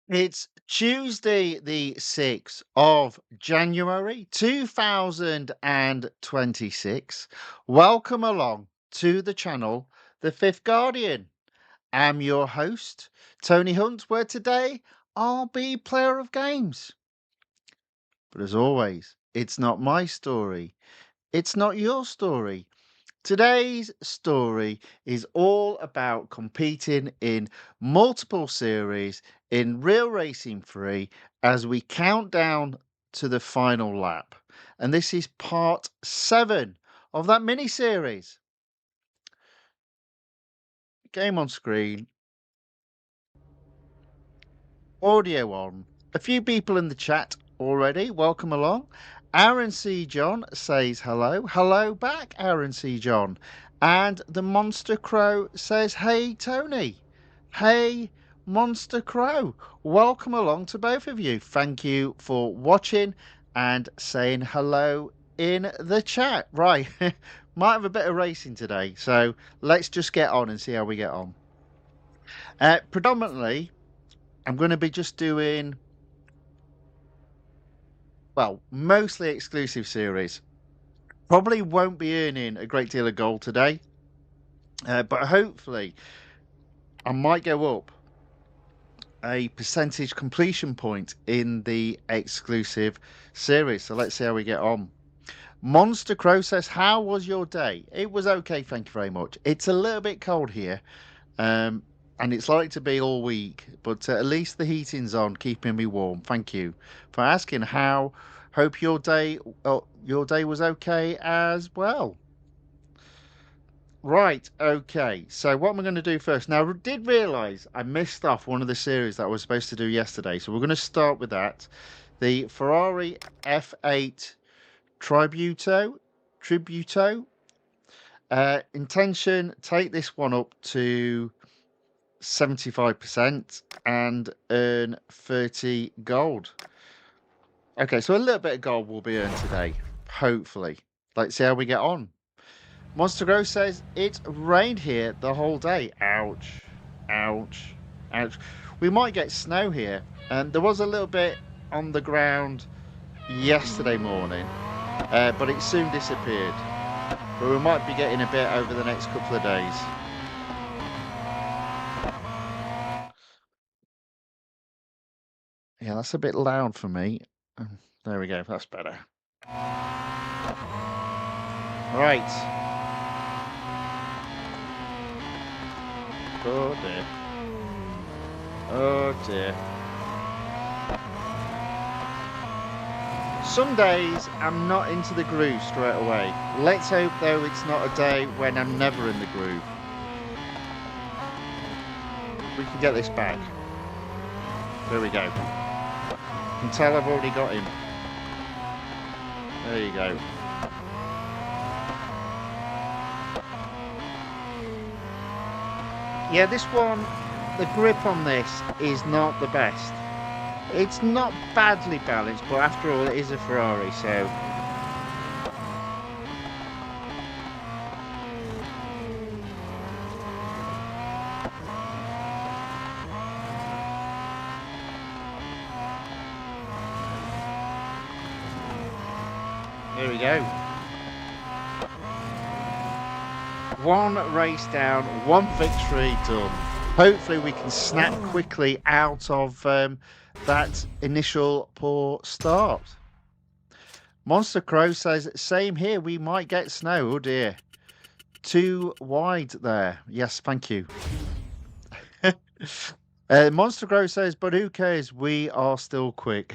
It's Tuesday, the 6th of January 2026. Welcome along to the channel, The Fifth Guardian. I'm your host, Tony Hunt, where today I'll be player of games. But as always, it's not my story, it's not your story. Today's story is all about competing in multiple series in Real Racing 3 as we count down to the final lap. And this is part 7 of that mini series. Game on screen, audio on. A few people in the chat already. Welcome along. Aaron C. John says hello. Hello back, Aaron C. John. And the Monster Crow says, hey, Tony. Hey, Monster Crow. Welcome along to both of you. Thank you for watching and saying hello in the chat. Right. Might have a bit of racing today. So let's just get on and see how we get on. Predominantly, I'm going to be just doing, well, mostly exclusive series. Probably won't be earning a great deal of gold today, but hopefully I might go up a percentage completion point in the exclusive series. So let's see how we get on. Monster Crow says, how was your day? It was okay, thank you very much. It's a little bit cold here. And it's likely to be all week, but at least the heating's on, keeping me warm. Thank you for asking. How? Hope your day was okay as well. Right, okay. So what am I going to do first? Now, I did realise I missed off one of the series that I was supposed to do yesterday, so we're going to start with that. The Ferrari F8 Tributo. Intention, take this one up to 75% and earn 30 gold. Okay, so a little bit of gold will be earned today, hopefully. Let's see how we get on. Monster Grow says it rained here the whole day. Ouch, ouch, ouch. We might get snow here, and there was a little bit on the ground yesterday morning, but it soon disappeared. But we might be getting a bit over the next couple of days. Yeah, that's a bit loud for me. There we go, that's better. Right. Oh dear. Oh dear. Some days I'm not into the groove straight away. Let's hope though it's not a day when I'm never in the groove. We can get this back. There we go. You can tell I've already got him. There you go. Yeah, this one, the grip on this is not the best. It's not badly balanced, but after all, it is a Ferrari, so... There we go. One race down, one victory done. Hopefully we can snap quickly out of that initial poor start. Monster Crow says, same here, we might get snow. Oh dear. Too wide there. Yes, thank you. Monster Crow says, but who cares? We are still quick.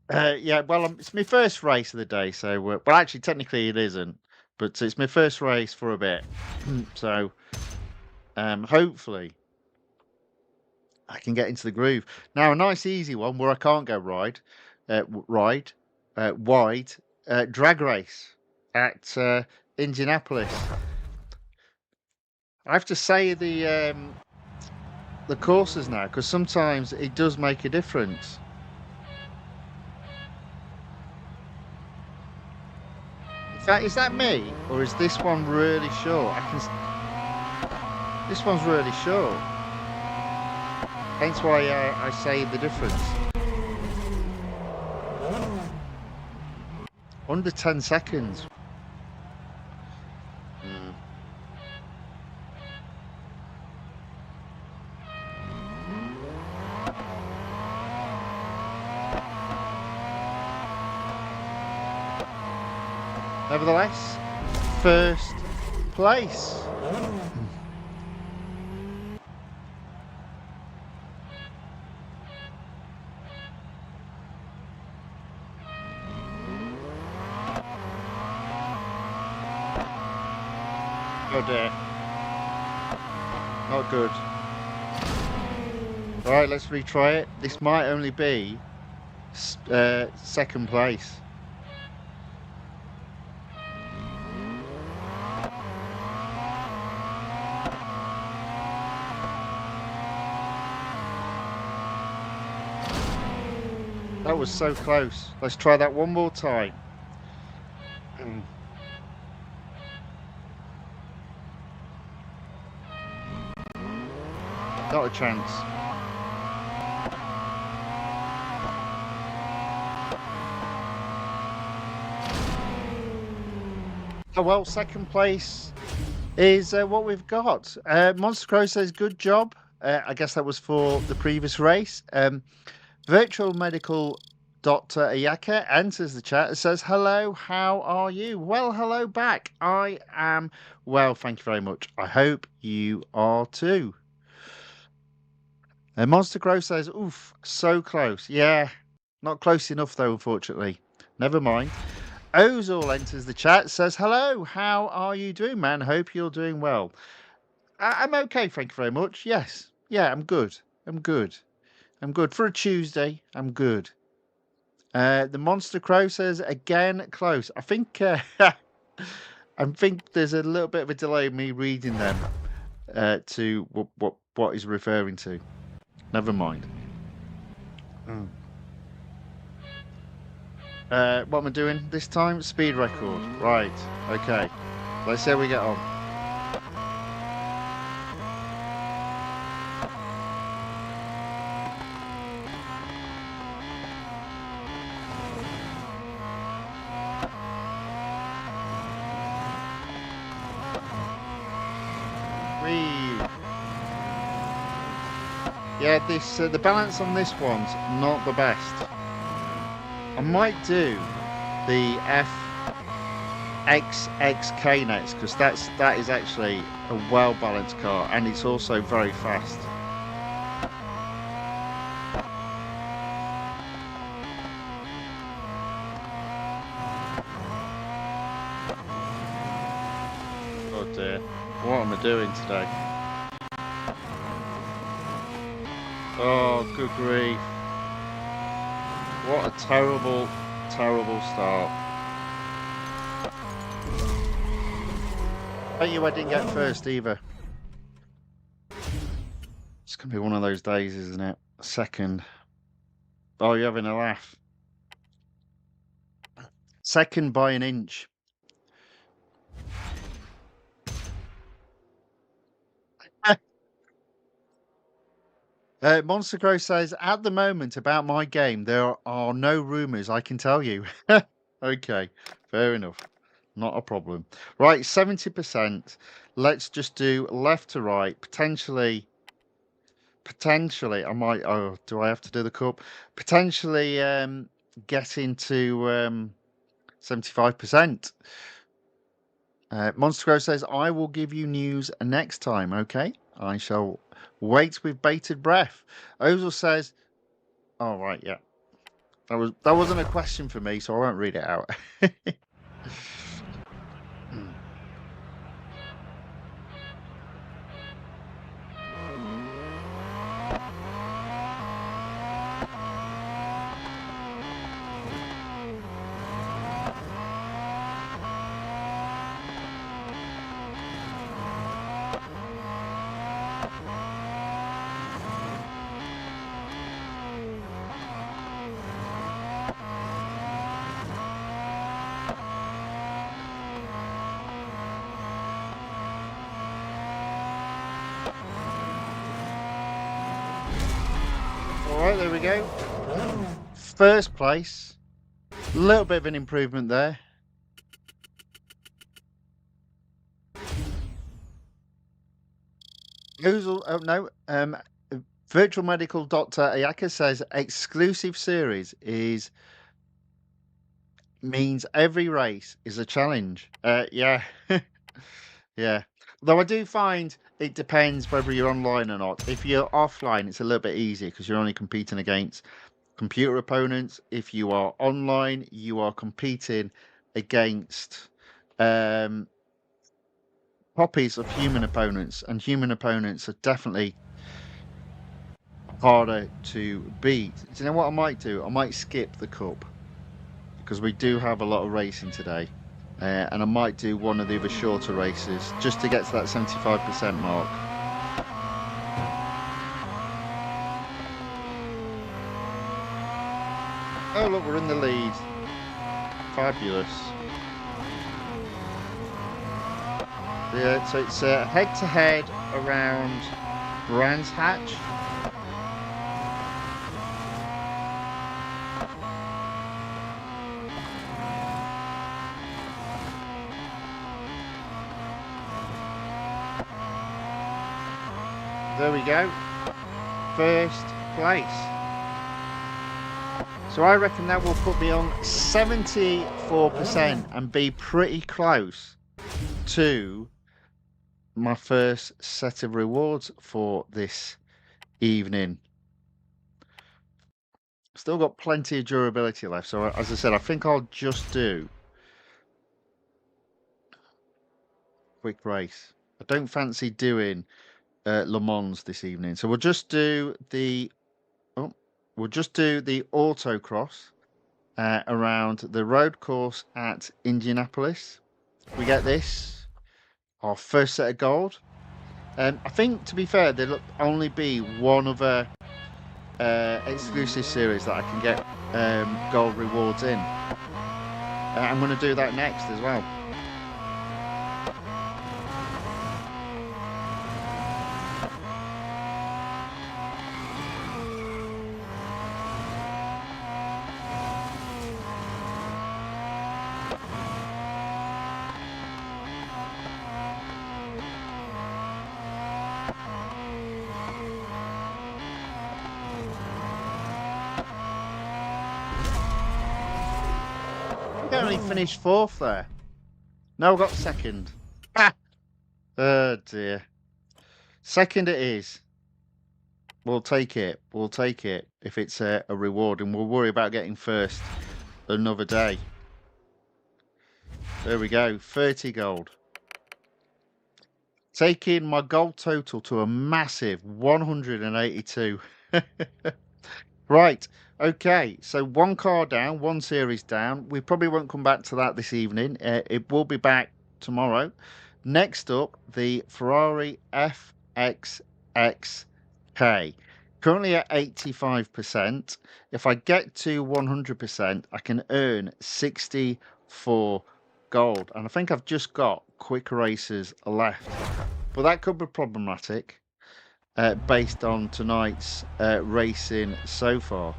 Yeah, well, it's my first race of the day, so... well, actually, technically it isn't. But it's my first race for a bit. So, hopefully, I can get into the groove. Now, a nice easy one where I can't go wide, drag race at Indianapolis. I have to say the courses now, because sometimes it does make a difference. Is that me, or is this one really short? This one's really short. Hence why I say the difference. Under 10 seconds. Mm. Nevertheless, first place. Oh dear. Not good. Right, let's retry it. This might only be second place. That was so close. Let's try that one more time. Not a chance. Oh well, second place is what we've got. Monster Crow says, good job. I guess that was for the previous race. Virtual Medical Dr. Ayaka enters the chat and says, hello, how are you? Well, hello back. I am well, thank you very much. I hope you are too. Monster Crow says, oof, so close. Yeah, not close enough though, unfortunately. Never mind. Ozil enters the chat, says, hello, how are you doing, man? Hope you're doing well. I'm okay, thank you very much. Yes. Yeah, I'm good. I'm good. I'm good. For a Tuesday, I'm good. The Monster Crow says, again, close. I think I think there's a little bit of a delay in me reading them to what he's referring to. Never mind. What am I doing this time? Speed record. Right. Okay. Let's see how we get on. Yeah, this the balance on this one's not the best. I might do the FXXK next because that is actually a well balanced car and it's also very fast. Oh dear, what am I doing today? Oh, good grief. What a terrible, terrible start. Bet you I didn't get first either. It's going to be one of those days, isn't it? Second. Oh, you're having a laugh. Second by an inch. Monster Crow says, at the moment about my game, there are no rumours, I can tell you. Okay, fair enough. Not a problem. Right, 70%. Let's just do left to right. Potentially, I might, oh, do I have to do the cup? Potentially get into 75%. Monster Crow says, I will give you news next time, okay? I shall wait with bated breath. Ozil says, oh, right, yeah. That wasn't a question for me, so I won't read it out. Right, there we go. First place. A little bit of an improvement there. Oh no, Virtual Medical Doctor Ayaka says exclusive series means every race is a challenge. Yeah, yeah. Though I do find it depends whether you're online or not. If you're offline, it's a little bit easier because you're only competing against computer opponents. If you are online, you are competing against copies of human opponents, and human opponents are definitely harder to beat. Do you know what I might do? I might skip the cup because we do have a lot of racing today, and I might do one of the other shorter races just to get to that 75% mark. Oh look, we're in the lead. Fabulous. Yeah, so it's head-to-head around Brands Hatch. There we go. First place. So I reckon that will put me on 74% and be pretty close to my first set of rewards for this evening. Still got plenty of durability left. So as I said, I think I'll just do quick race. I don't fancy doing Le Mans this evening. So we'll just do the autocross around the road course at Indianapolis. We get this, our first set of gold. I think, to be fair, there'll only be one other exclusive series that I can get gold rewards in. I'm going to do that next as well. I only finished fourth there. No, I got second. Ah! Oh dear. Second it is. We'll take it. We'll take it if it's a reward, and we'll worry about getting first another day. There we go. 30 gold. Taking my gold total to a massive 182. Right. Okay, so one car down, one series down. We probably won't come back to that this evening. It will be back tomorrow. Next up, the Ferrari FXXK. Currently at 85%. If I get to 100%, I can earn 64 gold. And I think I've just got quick races left. But that could be problematic based on tonight's racing so far.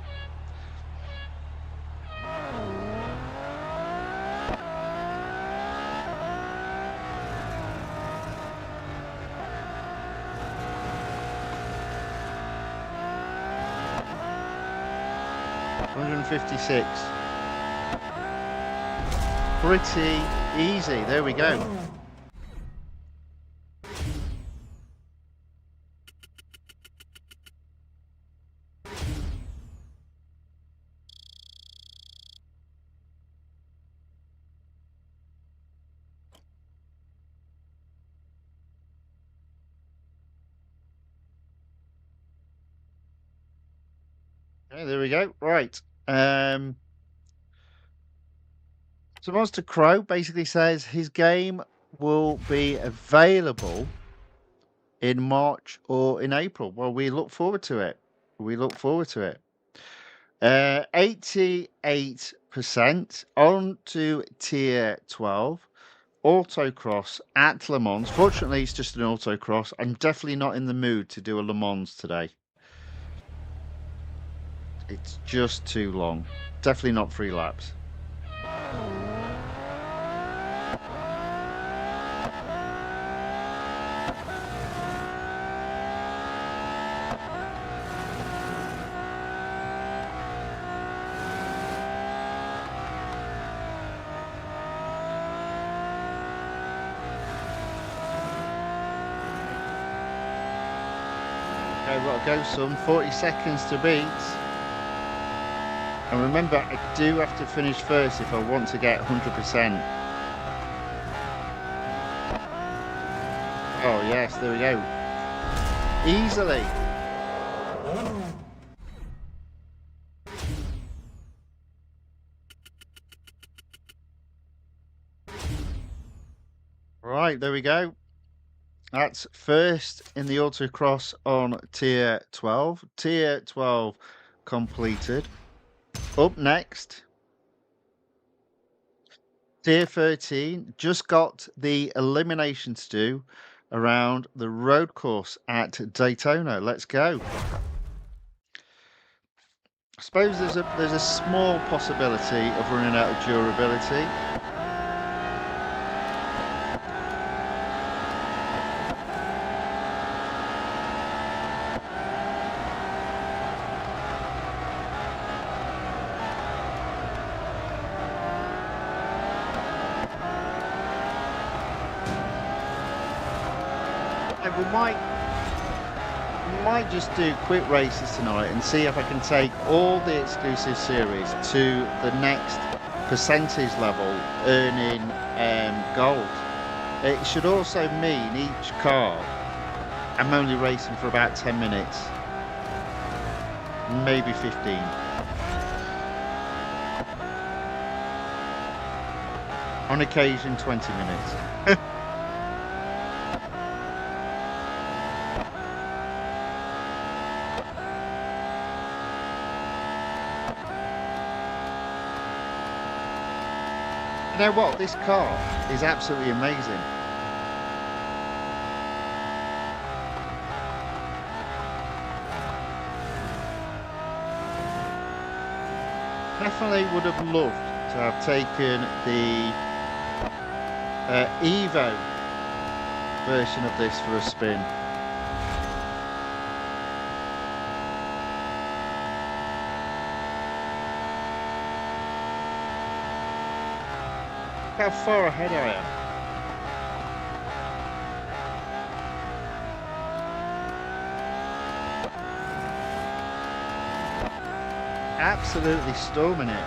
$156. Pretty easy. There we go. Okay, there we go. Right. So Monster Crow basically says his game will be available in March or in April. Well, we look forward to it. We look forward to it. 88% on to tier 12. Autocross at Le Mans. Fortunately, it's just an autocross. I'm definitely not in the mood to do a Le Mans today. It's just too long. Definitely not 3 laps. Okay, got to go some 40 seconds to beat. And remember, I do have to finish first if I want to get 100%. Oh yes, there we go. Easily. Right, there we go. That's first in the autocross on tier 12. Tier 12 completed. Up next, tier 13 just got the elimination to do around the road course at Daytona. Let's go. I suppose there's a small possibility of running out of durability. We might just do quick races tonight and see if I can take all the exclusive series to the next percentage level, earning gold. It should also mean each car I'm only racing for about 10 minutes, maybe 15. On occasion 20 minutes. You know what? This car is absolutely amazing. Definitely would have loved to have taken the Evo version of this for a spin. Look how far ahead I am. Absolutely storming it.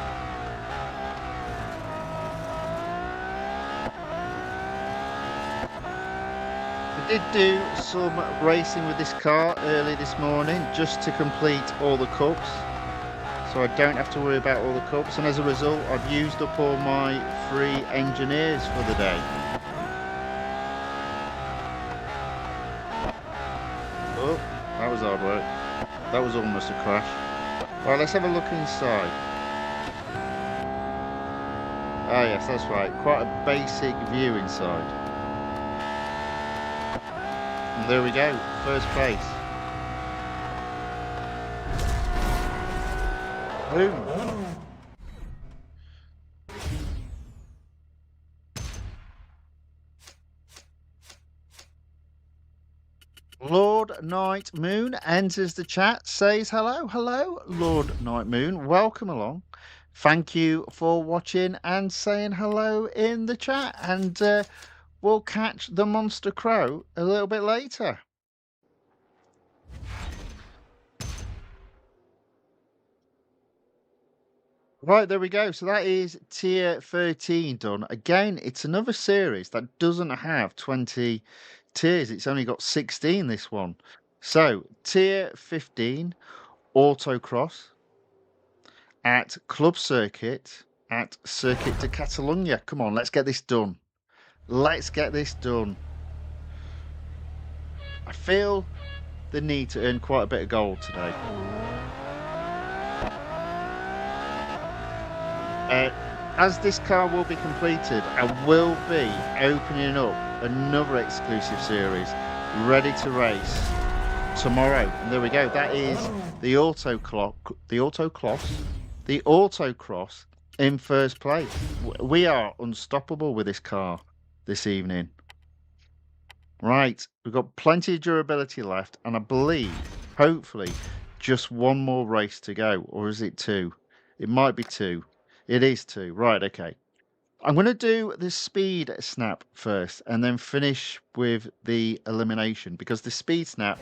I did do some racing with this car early this morning just to complete all the cups, so I don't have to worry about all the cups, and as a result I've used up all my free engineers for the day. Oh, that was hard work. That was almost a crash. Right, let's have a look inside. Ah yes, that's right, quite a basic view inside. And there we go, first place. Boom. Lord Night Moon enters the chat, says hello. Hello, Lord Night Moon. Welcome along. Thank you for watching and saying hello in the chat. And we'll catch the Monster Crow a little bit later. Right, there we go. So that is tier 13 done. Again, it's another series that doesn't have 20 tiers. It's only got 16, this one. So, tier 15, autocross at Club Circuit at Circuit de Catalunya. Come on, let's get this done. Let's get this done. I feel the need to earn quite a bit of gold today. As this car will be completed, I will be opening up another exclusive series ready to race tomorrow. And there we go. That is the autocross in first place. We are unstoppable with this car this evening. Right, we've got plenty of durability left, and I believe, hopefully, just one more race to go. Or is it two? It might be two. It is two. Right, okay. I'm going to do the speed snap first and then finish with the elimination, because the speed snap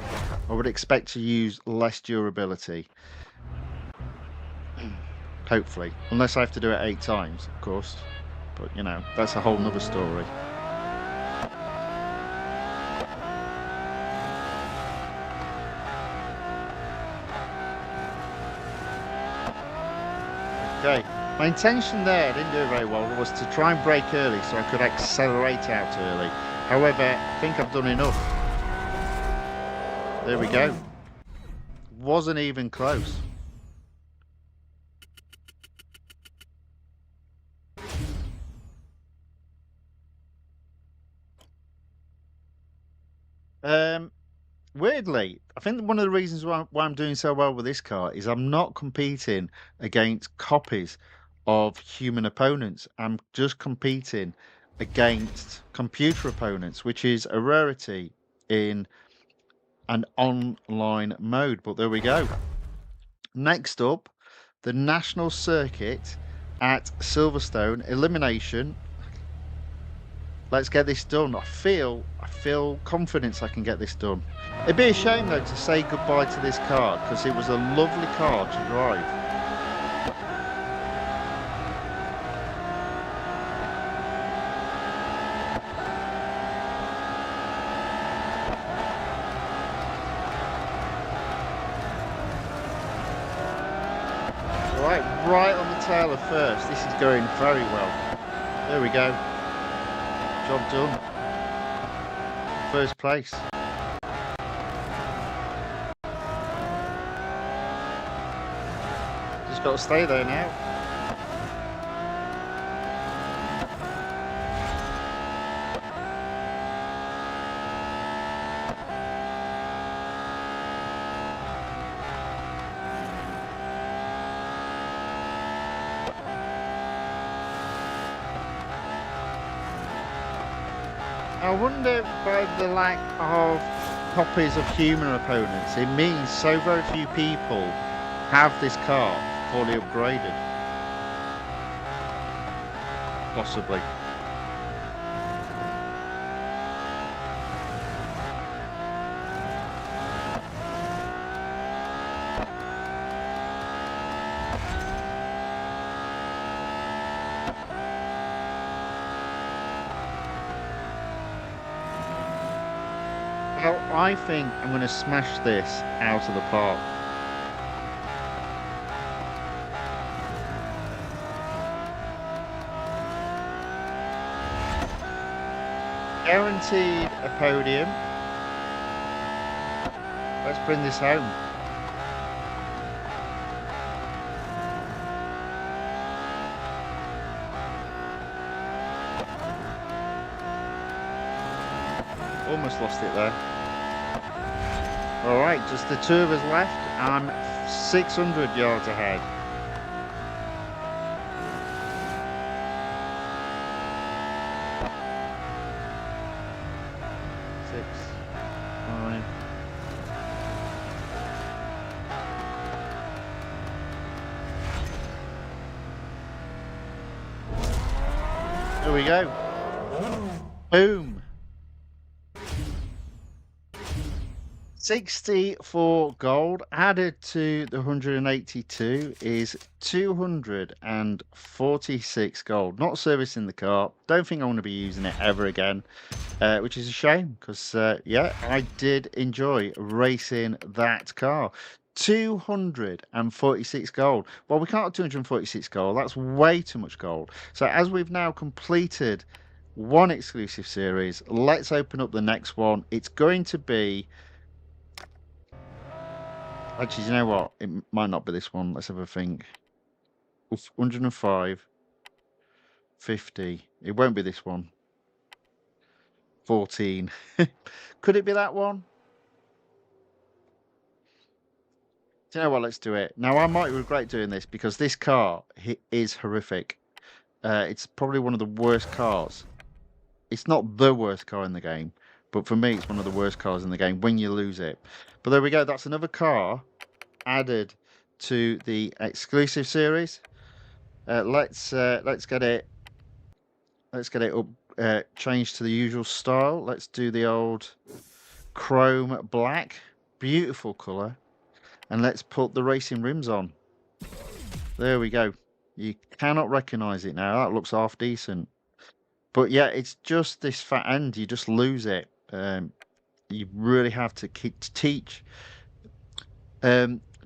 I would expect to use less durability. Hopefully. Unless I have to do it 8 times, of course. But, you know, that's a whole nother story. Okay. My intention there, I didn't do it very well, was to try and brake early so I could accelerate out early. However, I think I've done enough. There we go. Wasn't even close. Weirdly, I think one of the reasons why I'm doing so well with this car is I'm not competing against copies of human opponents. I'm just competing against computer opponents, which is a rarity in an online mode. But there we go. Next up, the National Circuit at Silverstone elimination. Let's get this done. I feel confidence I can get this done. It'd be a shame though to say goodbye to this car, because it was a lovely car to drive. Right on the tail of first. This is going very well. There we go. Job done. First place. Just got to stay there now. I wonder by the lack of copies of human opponents, it means so very few people have this car fully upgraded. Possibly. Well, I think I'm going to smash this out of the park. Guaranteed a podium. Let's bring this home. Almost lost it there. All right, just the two of us left. I'm 600 yards ahead. There we go. Boom. 64 gold added to the 182 is 246 gold. Not servicing the car. Don't think I want to be using it ever again, which is a shame because, yeah, I did enjoy racing that car. 246 gold. Well, we can't have 246 gold. That's way too much gold. So as we've now completed one exclusive series, let's open up the next one. It's going to be... Actually, you know what? It might not be this one. Let's have a think. 105, 50. It won't be this one. 14. Could it be that one? Do you know what? Let's do it. Now, I might regret doing this because this car is horrific. It's probably one of the worst cars. It's not the worst car in the game, but for me, it's one of the worst cars in the game when you lose it. But there we go. That's another car added to the exclusive series. Let's get it. Let's get it up. Changed to the usual style. Let's do the old chrome black. Beautiful colour. And let's put the racing rims on. There we go. You cannot recognise it now. That looks half decent. But yeah, it's just this fat end. You just lose it. You really have to teach,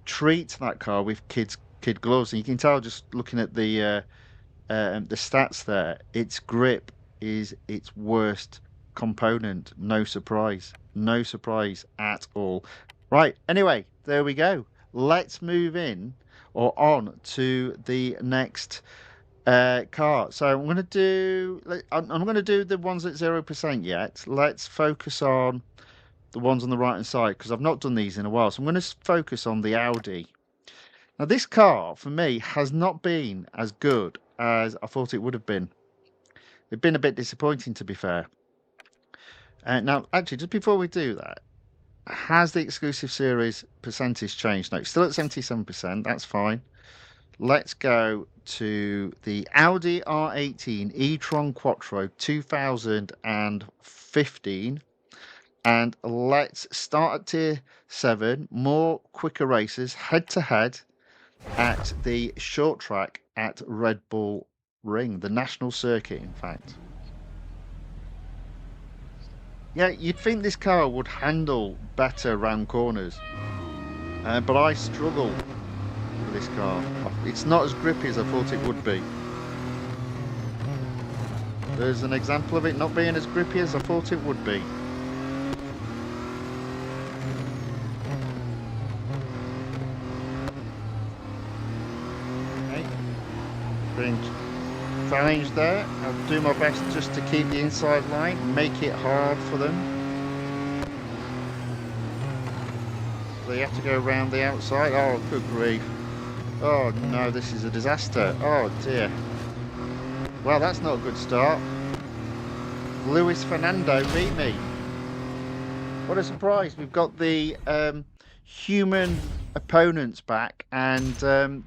treat that car with kid gloves. And you can tell just looking at the stats there. Its grip is its worst component. No surprise. No surprise at all. Right. Anyway, there we go. Let's move in or on to the next car. So I'm going to do the ones at 0% yet. Let's focus on the ones on the right hand side because I've not done these in a while. So I'm going to focus on the Audi. Now this car for me has not been as good as I thought it would have been. It's been a bit disappointing, to be fair. Now actually, just before we do that, has the exclusive series percentage changed? No, it's still at 77%. That's fine. Let's go to the Audi R18 e-tron Quattro 2015. And let's start at tier 7. More quicker races head-to-head at the short track at Red Bull Ring, the national circuit, in fact. Yeah, you'd think this car would handle better round corners. But I struggle with this car. It's not as grippy as I thought it would be. There's an example of it not being as grippy as I thought it would be. Okay. Being challenged there. I'll do my best just to keep the inside line, make it hard for them. They have to go around the outside. Oh, good grief. Oh no, this is a disaster. Oh dear. Well, that's not a good start. Luis Fernando beat me. What a surprise. We've got the human opponents back and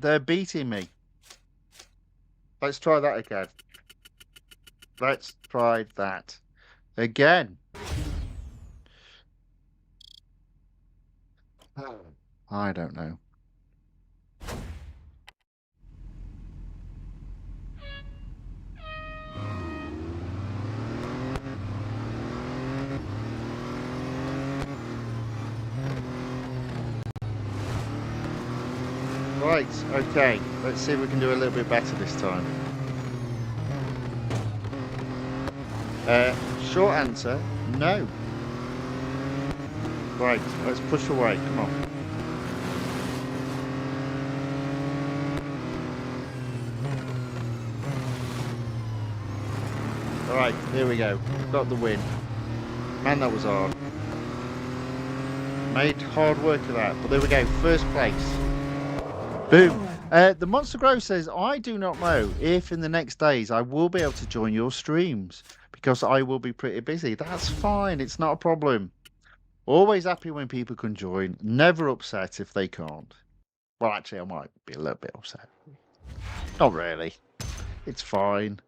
they're beating me. Let's try that again. Let's try that again. I don't know. Right, okay. Let's see if we can do a little bit better this time. Short answer, no. Right, let's push away. Come on. Alright, here we go. Got the win. Man, that was hard. Made hard work of that. But there we go. First place. Boom. The Monster Grow says, I do not know if in the next days I will be able to join your streams because I will be pretty busy. That's fine. It's not a problem. Always happy when people can join. Never upset if they can't. Well, actually, I might be a little bit upset. Not really. It's fine.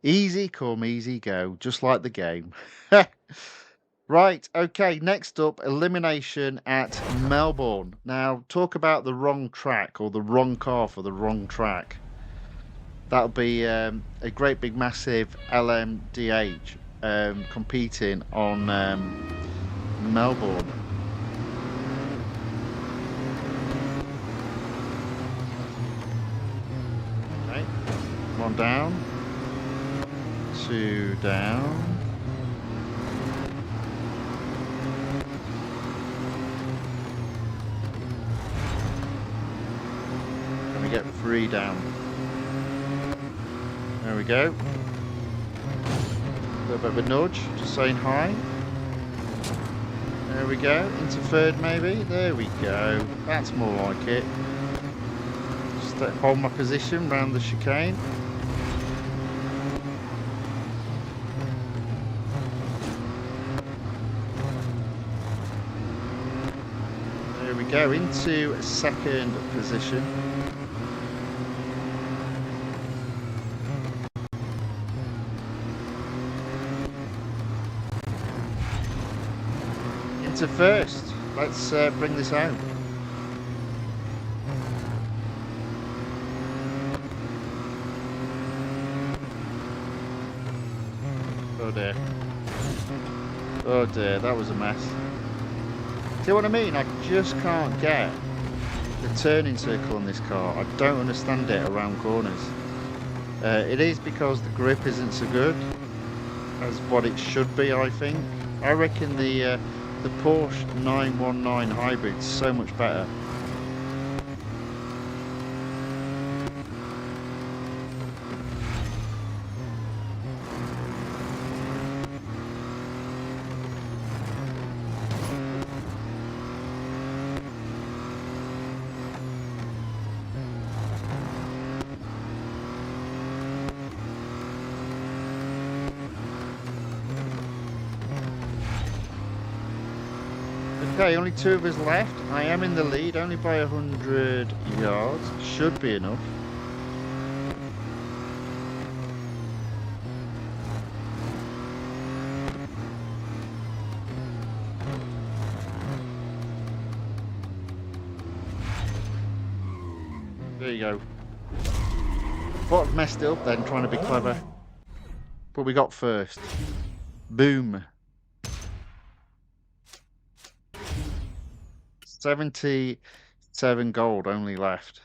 Easy come, easy go. Just like the game. Right, okay, next up, elimination at Melbourne. Now, talk about the wrong track or the wrong car for the wrong track. That'll be a great big massive LMDH competing on Melbourne. Okay, 1 down, 2 down. Get 3 down. There we go. A little bit of a nudge, just saying hi. There we go. Into third maybe. There we go. That's more like it. Just hold my position round the chicane. There we go. Into second position. To first. Let's bring this home. Oh dear. Oh dear, that was a mess. See what I mean? I just can't get the turning circle on this car. I don't understand it around corners. It is because the grip isn't so good as what it should be, I think. I reckon the Porsche 919 hybrid's so much better. Okay, only 2 of us left. I am in the lead, only by 100 yards. Should be enough. There you go. What I've messed it up then, trying to be clever. But we got first. Boom. 77 gold only left.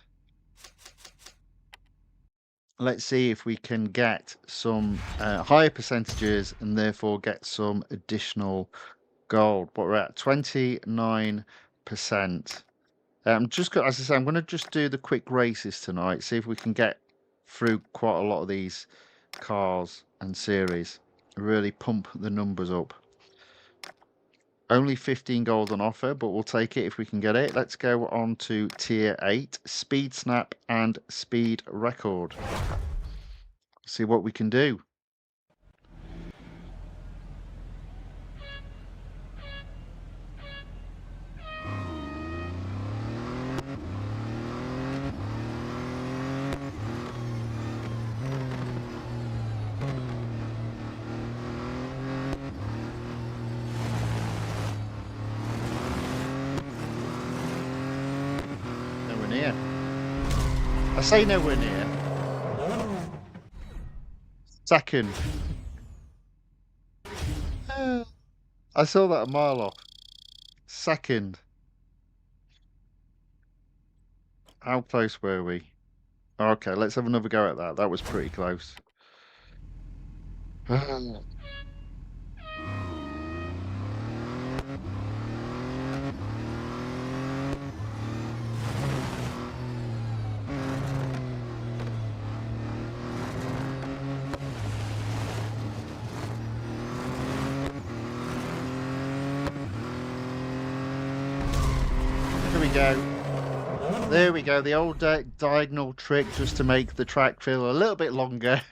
Let's see if we can get some higher percentages and therefore get some additional gold. But we're at 29%. As I say, I'm going to just do the quick races tonight. See if we can get through quite a lot of these cars and series. Really pump the numbers up. Only 15 gold on offer, but we'll take it if we can get it. Let's go on to tier 8, speed snap and speed record. See what we can do. I say nowhere near. Second. I saw that a mile off. Second. How close were we? Okay, let's have another go at that. That was pretty close. There we go, the old diagonal trick just to make the track feel a little bit longer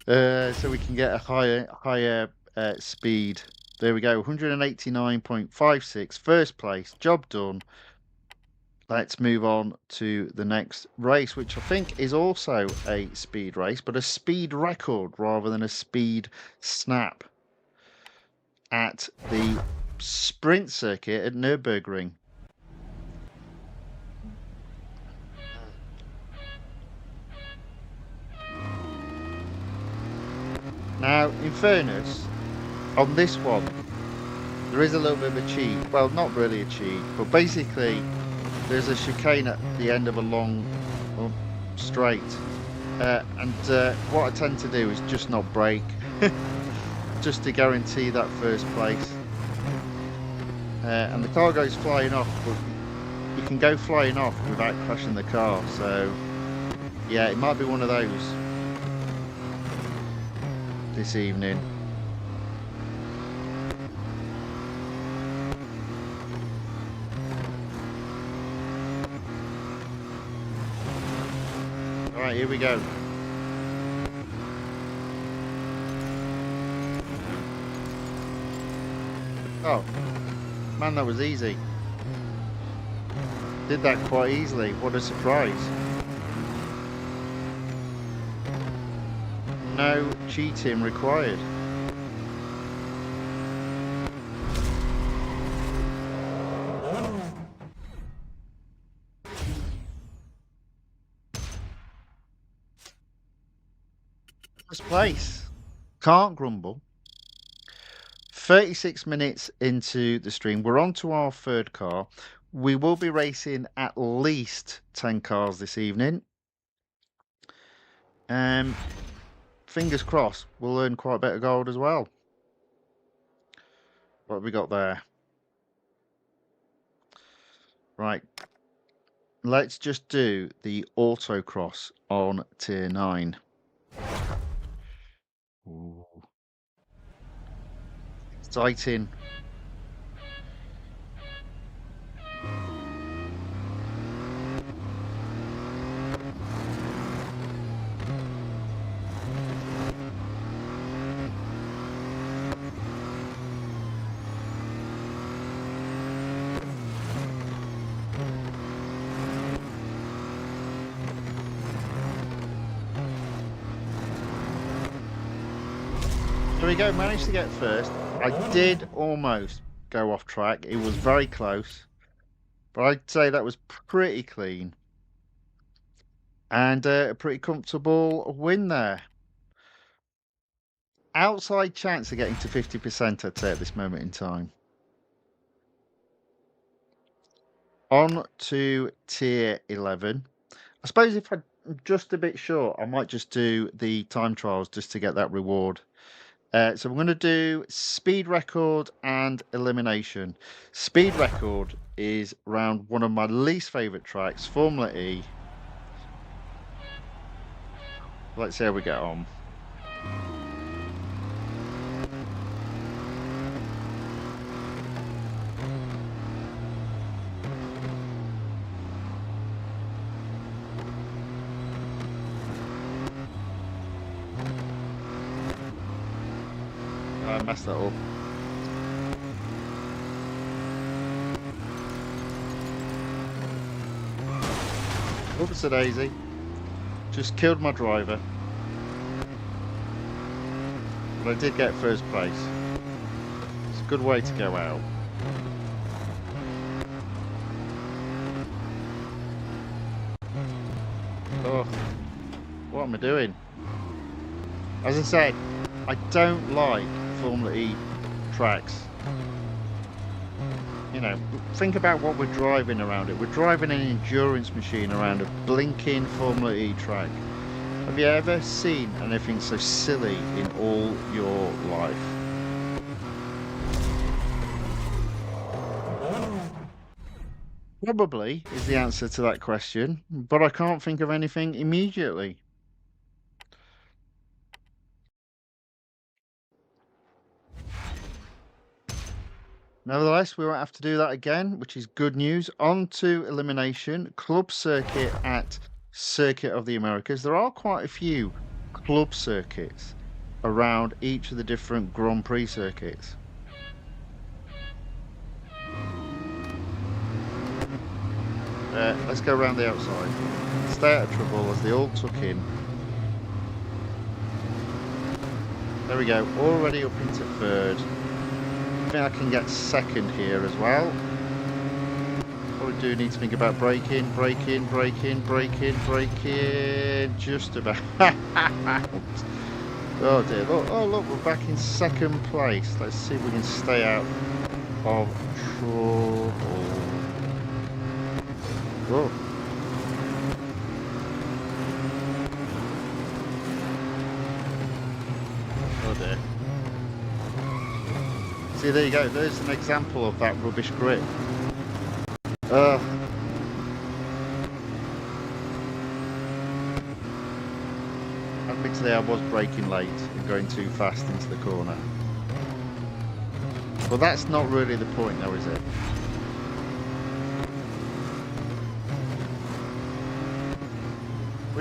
so we can get a higher speed. There we go, 189.56, first place, job done. Let's move on to the next race, which I think is also a speed race, but a speed record rather than a speed snap at the sprint circuit at Nürburgring. Now, in fairness, on this one, there is a little bit of a cheat. Well, not really a cheat, but basically, there's a chicane at the end of a long straight. And what I tend to do is just not brake, just to guarantee that first place. And the car goes flying off, but you can go flying off without crashing the car. So, yeah, it might be one of those this evening. Right, here we go. Oh, man, that was easy. Did that quite easily. What a surprise. No cheating required. First place. Can't grumble. 36 minutes into the stream. We're on to our third car. We will be racing at least 10 cars this evening. Fingers crossed, we'll earn quite a bit of gold as well. What have we got there? Right. Let's just do the autocross on tier 9. Ooh. Exciting. There we go, managed to get first. I did almost go off track. It was very close. But I'd say that was pretty clean. And a pretty comfortable win there. Outside chance of getting to 50%, I'd say, at this moment in time. On to tier 11. I suppose if I'm just a bit short, I might just do the time trials just to get that reward. So we're going to do speed record and elimination. Speed record is around one of my least favourite tracks, Formula E. Let's see how we get on. I messed that up. Oops, a daisy. Just killed my driver. But I did get first place. It's a good way to go out. Oh, what am I doing? As I said, I don't like Formula E tracks. You know, think about what we're driving around it. We're driving an endurance machine around a blinking Formula E track. Have you ever seen anything so silly in all your life? Probably is the answer to that question, but I can't think of anything immediately. Nevertheless, we won't have to do that again, which is good news. On to elimination, club circuit at Circuit of the Americas. There are quite a few club circuits around each of the different Grand Prix circuits. Let's go around the outside. Stay out of trouble as they all tuck in. There we go, already up into third. I think I can get second here as well. Probably do need to think about braking. Just about. Oh dear, look, oh look, we're back in second place. Let's see if we can stay out of trouble. Oh. Oh dear. See, there you go. There's an example of that rubbish grip. Admittedly, I was braking late and going too fast into the corner. But that's not really the point, though, is it?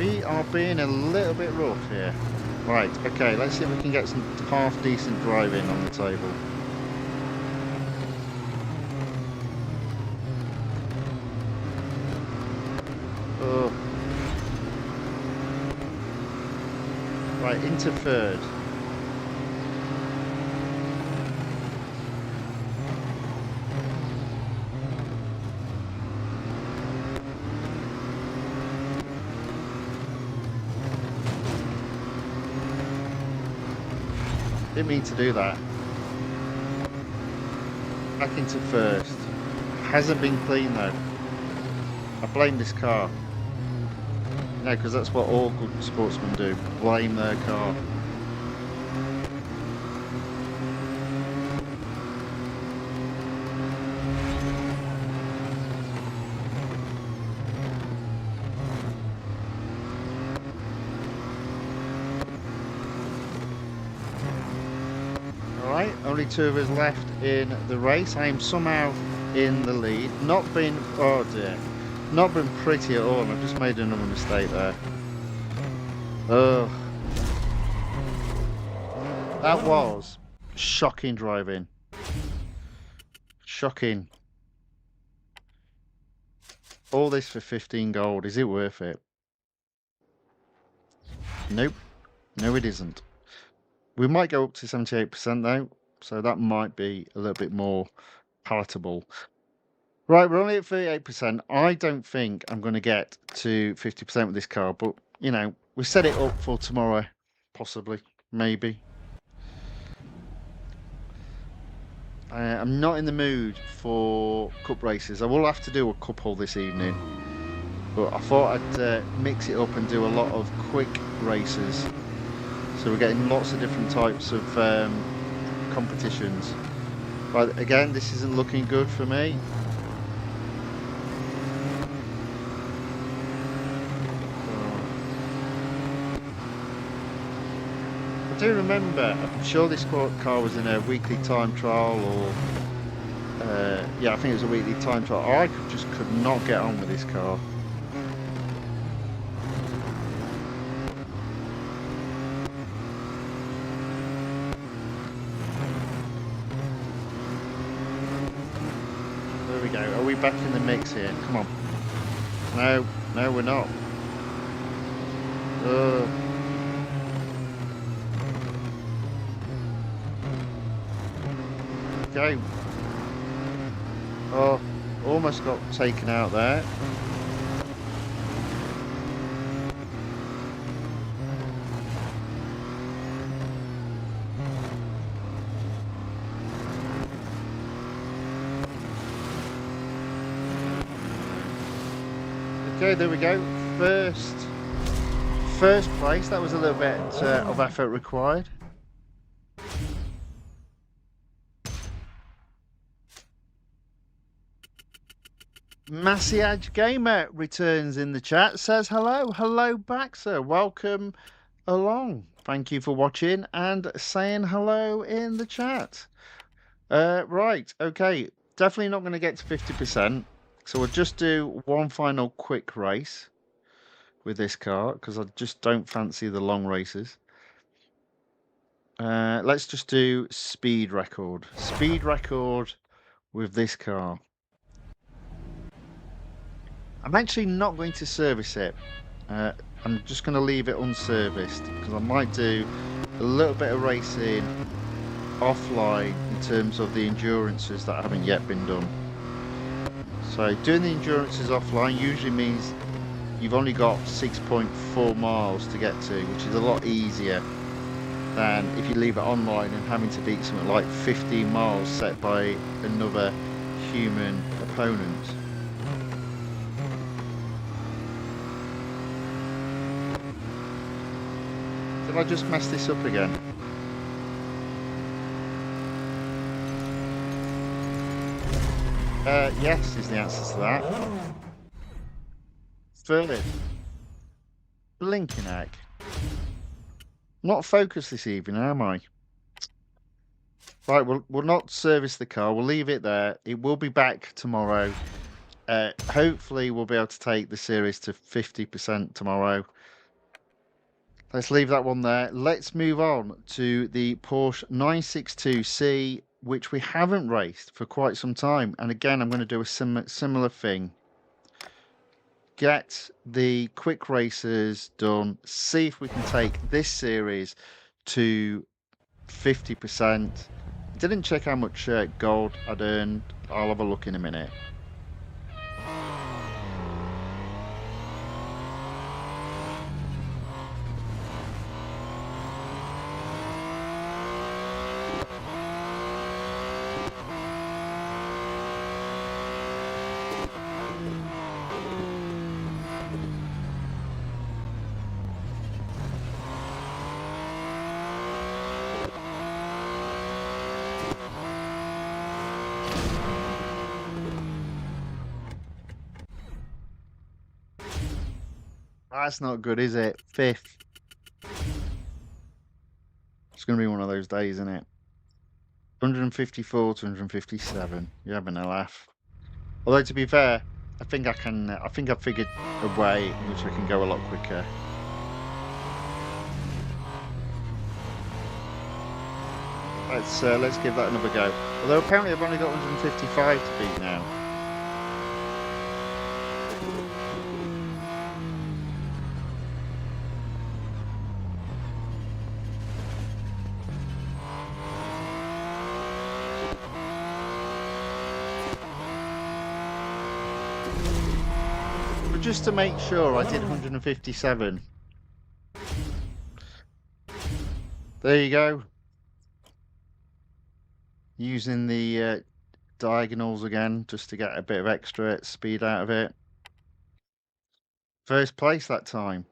We are being a little bit rough here. Right, okay, let's see if we can get some half decent driving on the table. Oh. Right, into third. Didn't mean to do that. Back into first. Hasn't been clean though. I blame this car. No, because that's what all good sportsmen do. Blame their car. Alright, only 2 of us left in the race. I am somehow in the lead. Not been, oh dear, not been pretty at all. I've just made another mistake there. Oh, that was shocking driving. Shocking. All this for 15 gold. Is it worth it? Nope. No, it isn't. We might go up to 78% though, so that might be a little bit more palatable. Right, we're only at 38%. I don't think I'm going to get to 50% with this car, but, you know, we set it up for tomorrow, possibly, maybe. I'm not in the mood for cup races. I will have to do a couple this evening, but I thought I'd mix it up and do a lot of quick races. So we're getting lots of different types of competitions. But again, this isn't looking good for me. I do remember, I'm sure this car was in a weekly time trial, or yeah, I think it was a weekly time trial. I just could not get on with this car. There we go. Are we back in the mix here? Come on. No, no, we're not. Okay. Oh, almost got taken out there. Okay, there we go. First place. That was a little bit of effort required. Massiage Gamer returns in the chat, says hello. Hello back, sir. Welcome along. Thank you for watching and saying hello in the chat. Right, okay. Definitely not going to get to 50%. So we'll just do one final quick race with this car because I just don't fancy the long races. Let's just do speed record. Speed record with this car. I'm actually not going to service it. I'm just going to leave it unserviced because I might do a little bit of racing offline in terms of the endurances that haven't yet been done. So doing the endurances offline usually means you've only got 6.4 miles to get to, which is a lot easier than if you leave it online and having to beat something like 15 miles set by another human opponent. Did I just mess this up again? Yes is the answer to that. Third. Blinking egg. Not focused this evening, am I? Right, we'll not service the car. We'll leave it there. It will be back tomorrow. Hopefully we'll be able to take the series to 50% tomorrow. Let's leave that one there. Let's move on to the Porsche 962C, which we haven't raced for quite some time. And again, I'm going to do a similar thing. Get the quick races done. See if we can take this series to 50%. Didn't check how much gold I'd earned. I'll have a look in a minute. That's not good, is it? 5th. It's going to be one of those days, isn't it? 154, 257. You're having a laugh. Although, to be fair, I think I can. I think I've figured a way in which I can go a lot quicker. Let's give that another go. Although apparently I've only got 155 to beat now. But just to make sure, I did 157. There you go. Using the diagonals again, just to get a bit of extra speed out of it. First place that time.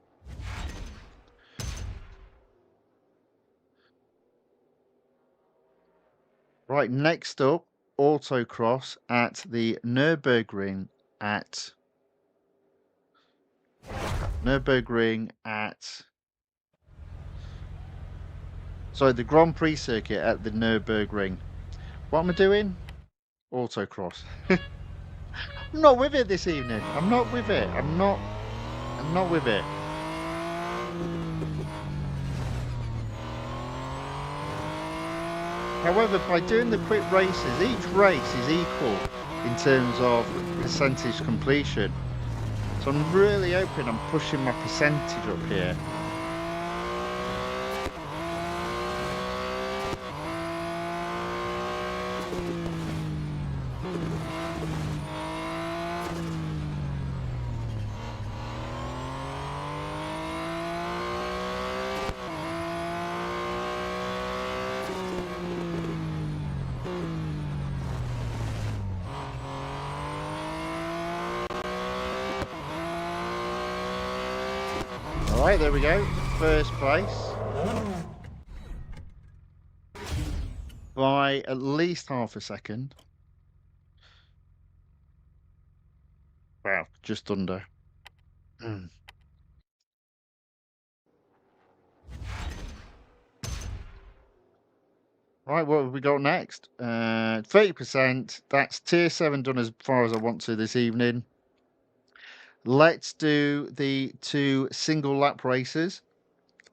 Right, next up, autocross at the Nürburgring at sorry, the Grand Prix circuit at the Nürburgring. What am I doing? Autocross. I'm not with it this evening. I'm not with it. I'm not with it. However, by doing the quick races, each race is equal in terms of percentage completion. So I'm really hoping I'm pushing my percentage up here. Alright, there we go. First place. By at least half a second. Wow, just under. Right, what have we got next? 30%. That's tier 7 done as far as I want to this evening. Let's do the 2 single lap races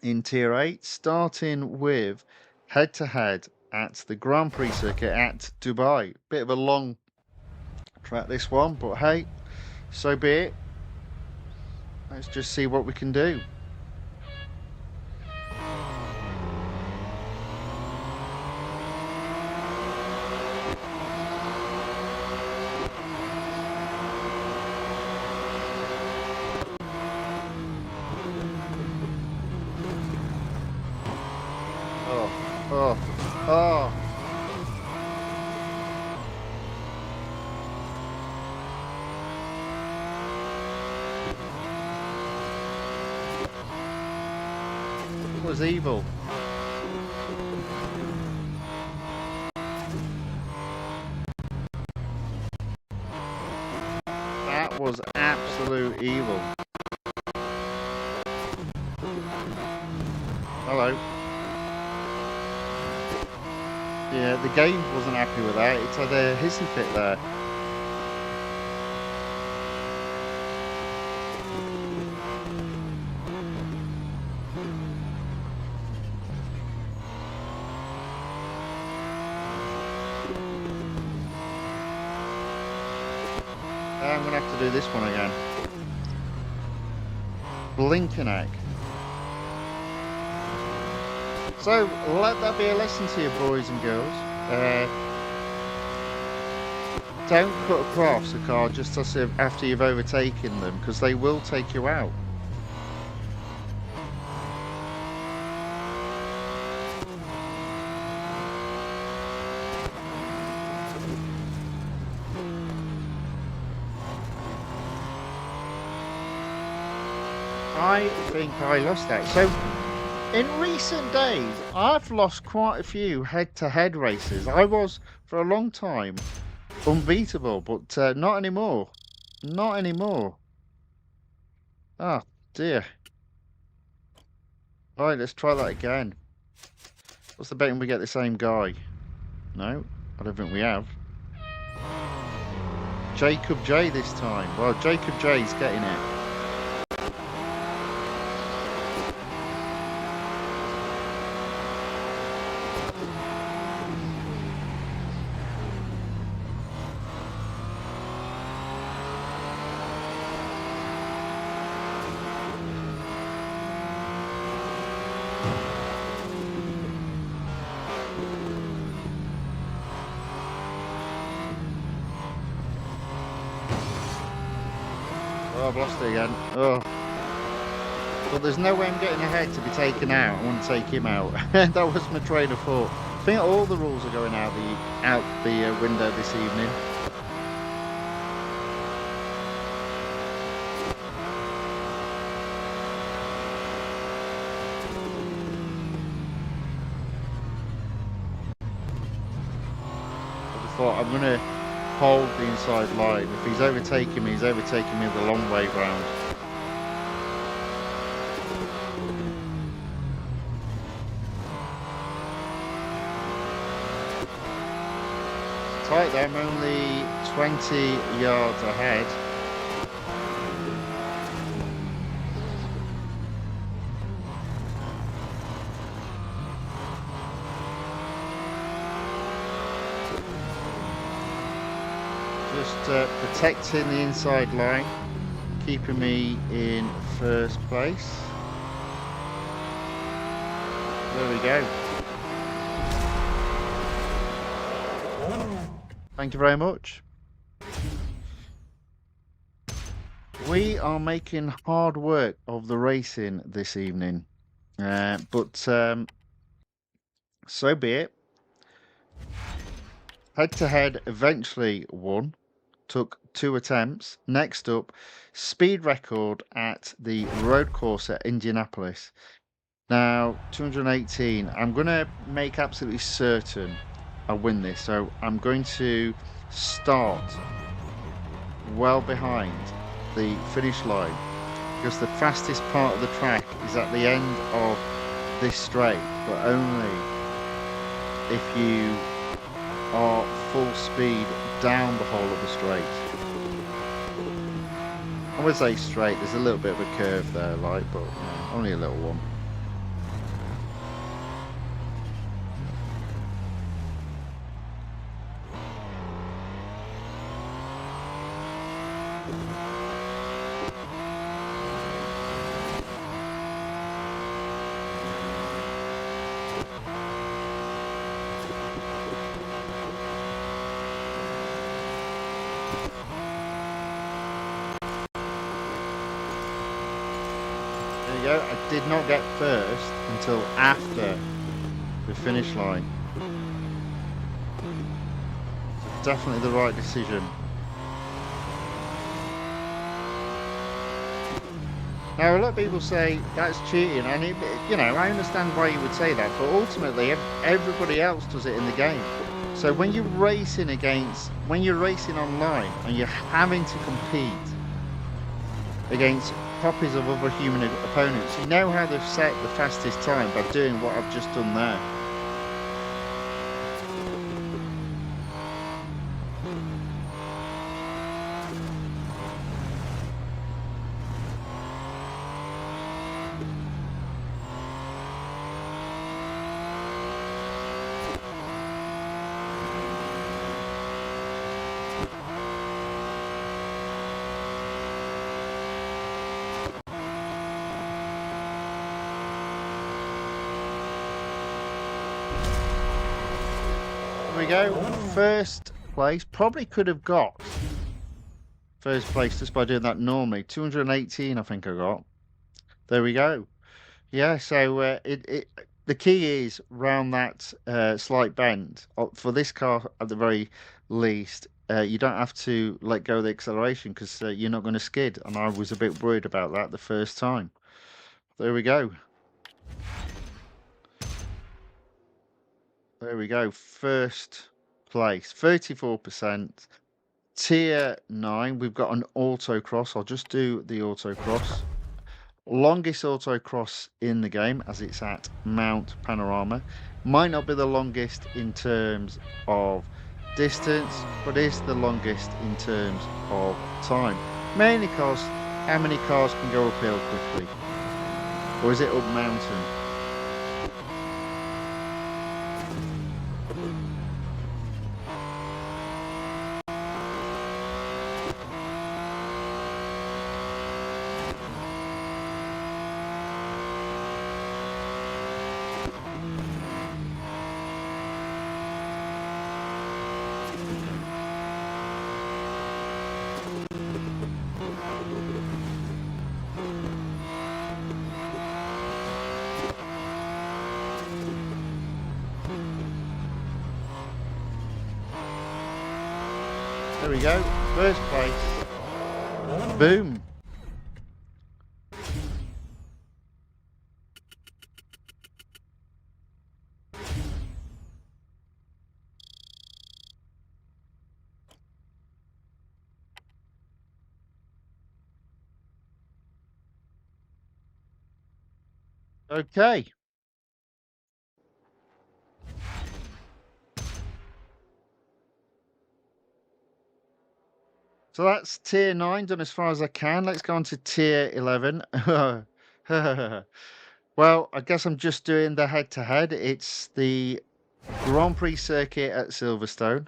in tier 8, starting with head-to-head at the Grand Prix circuit at Dubai. Bit of a long track this one, but hey, so be it. Let's just see what we can do. Oh. It was evil. That was absolute evil. Hello. Yeah, the game wasn't happy with that. It's had a hissy fit there. I'm going to have to do this one again. Blinking egg. So, let that be a lesson to you, boys and girls. Don't cut across a car just after you've overtaken them, because they will take you out. I think I lost that. So, in recent days, I've lost quite a few head-to-head races. I was, for a long time, unbeatable, but not anymore. Not anymore. Ah, dear. Right, let's try that again. What's the betting we get the same guy? No, I don't think we have. Jacob J this time. Well, Jacob J's getting it. Oh, I've lost it again. Oh. But there's no way I'm getting ahead to be taken out. I want to take him out. That was my train of thought. I think all the rules are going out the window this evening. I thought I'm going to hold the inside line. If he's overtaking me, he's overtaking me the long way round. Tight there, I'm only 20 yards ahead. Just protecting the inside line, keeping me in first place. There we go. Thank you very much. We are making hard work of the racing this evening, but so be it. Head-to-head eventually won. Took 2 attempts. Next up, speed record at the road course at Indianapolis. Now, 218. I'm going to make absolutely certain I win this. So I'm going to start well behind the finish line, because the fastest part of the track is at the end of this straight, but only if you are full speed down the whole of the straight. I would say straight, there's a little bit of a curve there, like, but only a little one. I did not get first until after the finish line. So definitely the right decision. Now, a lot of people say that's cheating, and I understand why you would say that, but ultimately everybody else does it in the game. So when you're racing online and you're having to compete against copies of other human opponents, you know how they've set the fastest time by doing what I've just done there. we go. First place. Probably could have got first place just by doing that normally. 218, I think I got. There we go. Yeah, so the key is round that slight bend. For this car, at the very least, you don't have to let go of the acceleration because you're not going to skid. And I was a bit worried about that the first time. There we go. There we go. First place, 34%. Tier 9, we've got an autocross. I'll just do the autocross. Longest autocross in the game, as it's at Mount Panorama. Might not be the longest in terms of distance, but is the longest in terms of time. Mainly because how many cars can go uphill quickly? Or is it up mountain? There we go, first place. Boom. Okay. So that's tier 9 done as far as I can. Let's go on to tier 11. Well, I guess I'm just doing the head-to-head. It's the Grand Prix circuit at Silverstone.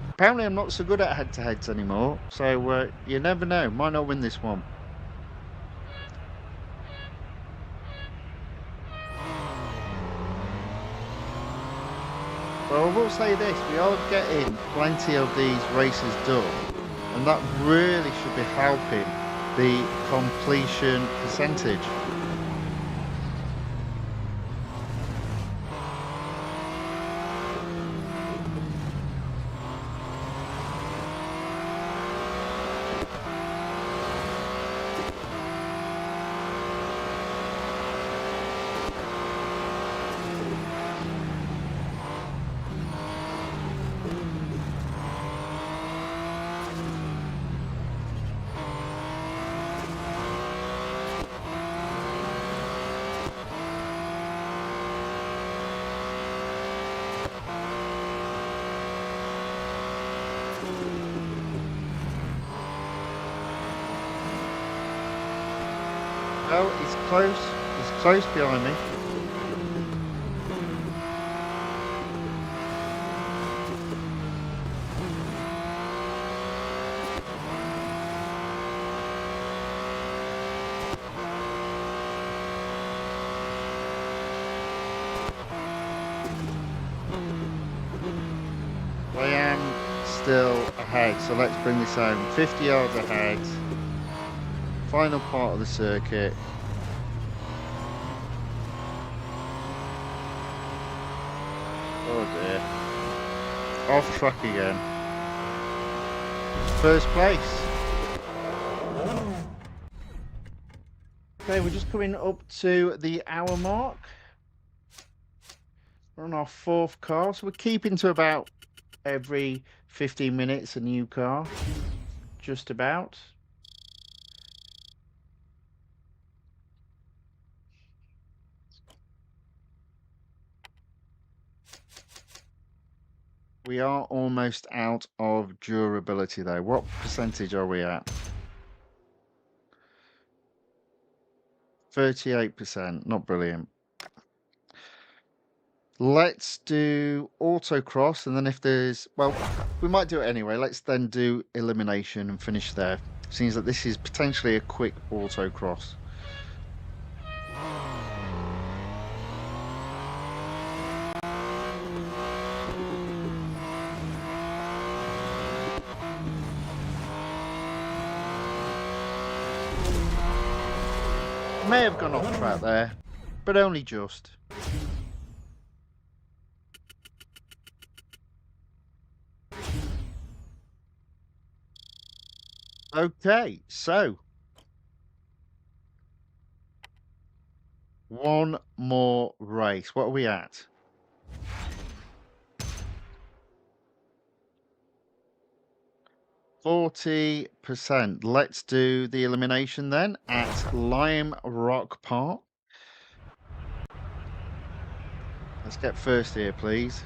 Apparently, I'm not so good at head-to-heads anymore, so you never know. Might not win this one. Well, I will say this. We are getting plenty of these races done, and that really should be helping the completion percentage. Oh, it's close. It's close behind me. I am still ahead, so let's bring this home. 50 yards ahead. Final part of the circuit. Oh dear. Off track again. First place. Okay, we're just coming up to the hour mark. We're on our 4th car, so we're keeping to about every 15 minutes a new car. Just about. We are almost out of durability though. What percentage are we at? 38%, not brilliant. Let's do autocross, and then if there's, well, we might do it anyway. Let's then do elimination and finish there. Seems that this is potentially a quick autocross. May have gone off track there, but only just. Okay, so one more race. What are we at? 40%. Let's do the elimination then at Lime Rock Park. Let's get first here, please.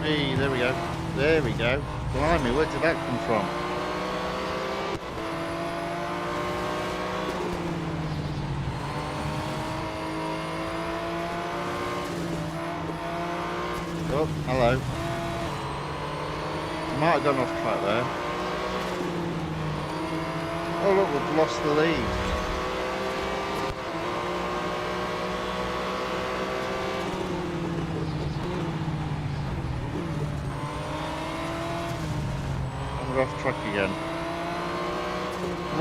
Hey, there we go. There we go. Blimey, where did that come from? Oh, hello. Might have gone off track there. Oh look, we've lost the lead. And we're off track again.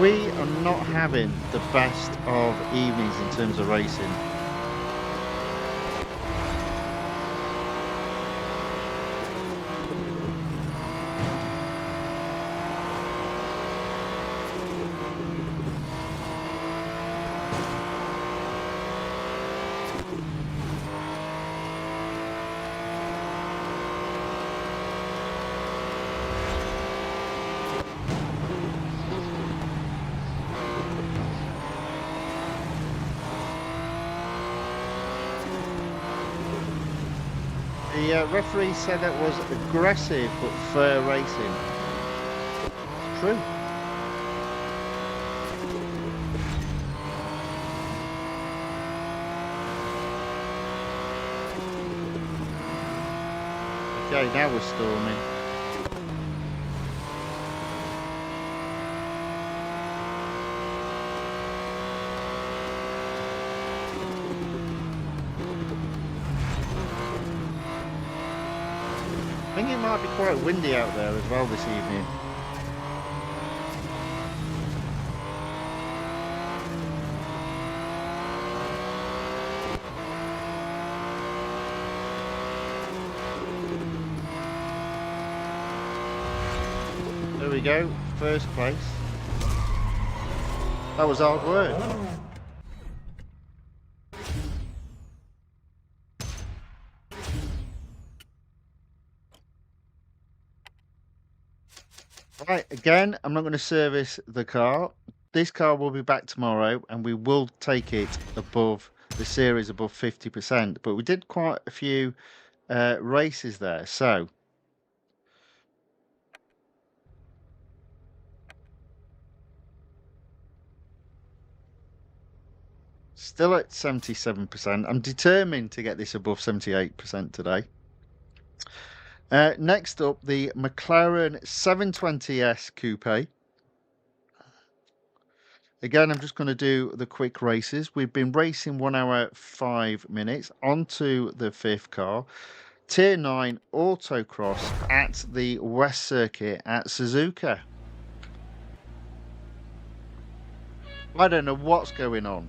We are not having the best of evenings in terms of racing. The referee said it was aggressive but fair racing. It's true. Okay, now we're storming. I think it might be quite windy out there as well this evening. There we go, first place. That was hard work. Right, again, I'm not going to service the car. This car will be back tomorrow and we will take it above the series above 50%. But we did quite a few races there, so still at 77%. I'm determined to get this above 78% today. Next up, the McLaren 720S Coupe. Again, I'm just going to do the quick races. We've been racing 1 hour 5 minutes. On to the fifth car. Tier 9 Autocross at the West Circuit at Suzuka. I don't know what's going on.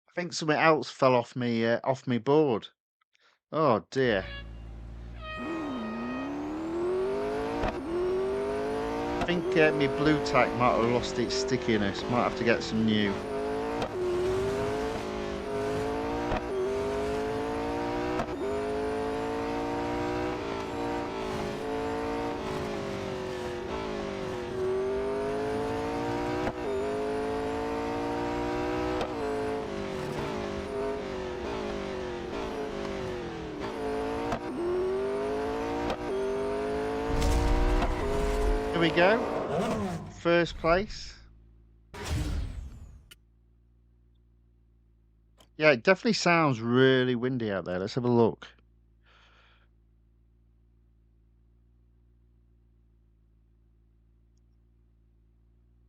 I think something else fell off me board. Oh dear. I think my blue tack might have lost its stickiness. Might have to get some new. Here we go. First place. Yeah, it definitely sounds really windy out there. Let's have a look.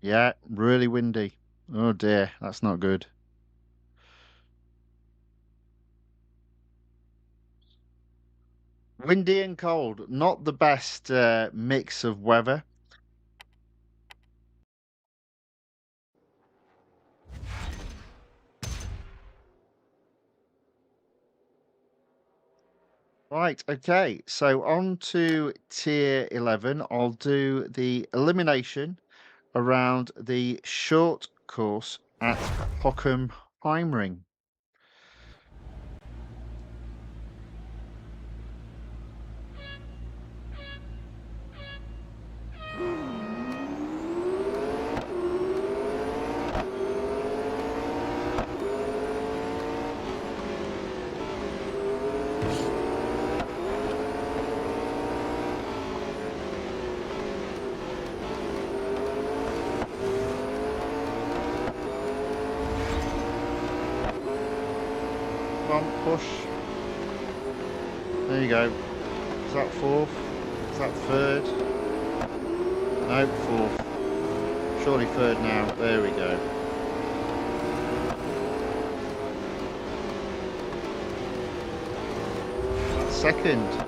Yeah, really windy. Oh dear, that's not good. Windy and cold, not the best mix of weather. Right, okay, so on to tier 11. I'll do the elimination around the short course at Hockenheimring. Come on, push. There you go. Is that fourth? Is that third? No, fourth. Surely third now. There we go. That's second.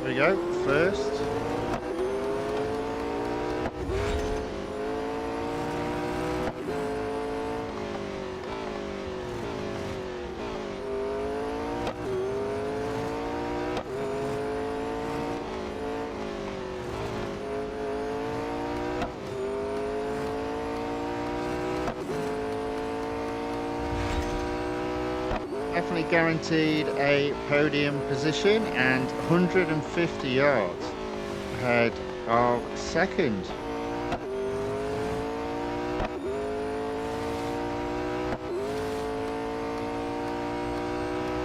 There we go. First. Definitely guaranteed a podium position and 150 yards ahead of second.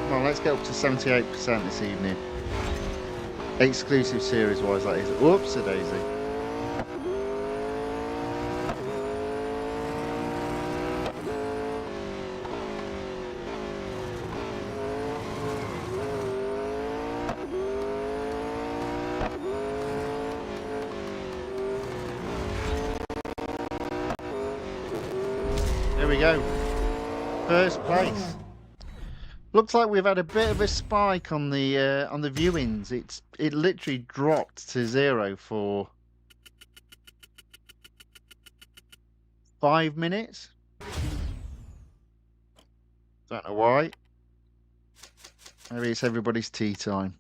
Well, let's get up to 78% this evening. Exclusive series wise, that is. Whoops, a daisy. There we go. First place. Looks like we've had a bit of a spike on the viewings. It literally dropped to 0 for 5 minutes. Don't know why. Maybe it's everybody's tea time.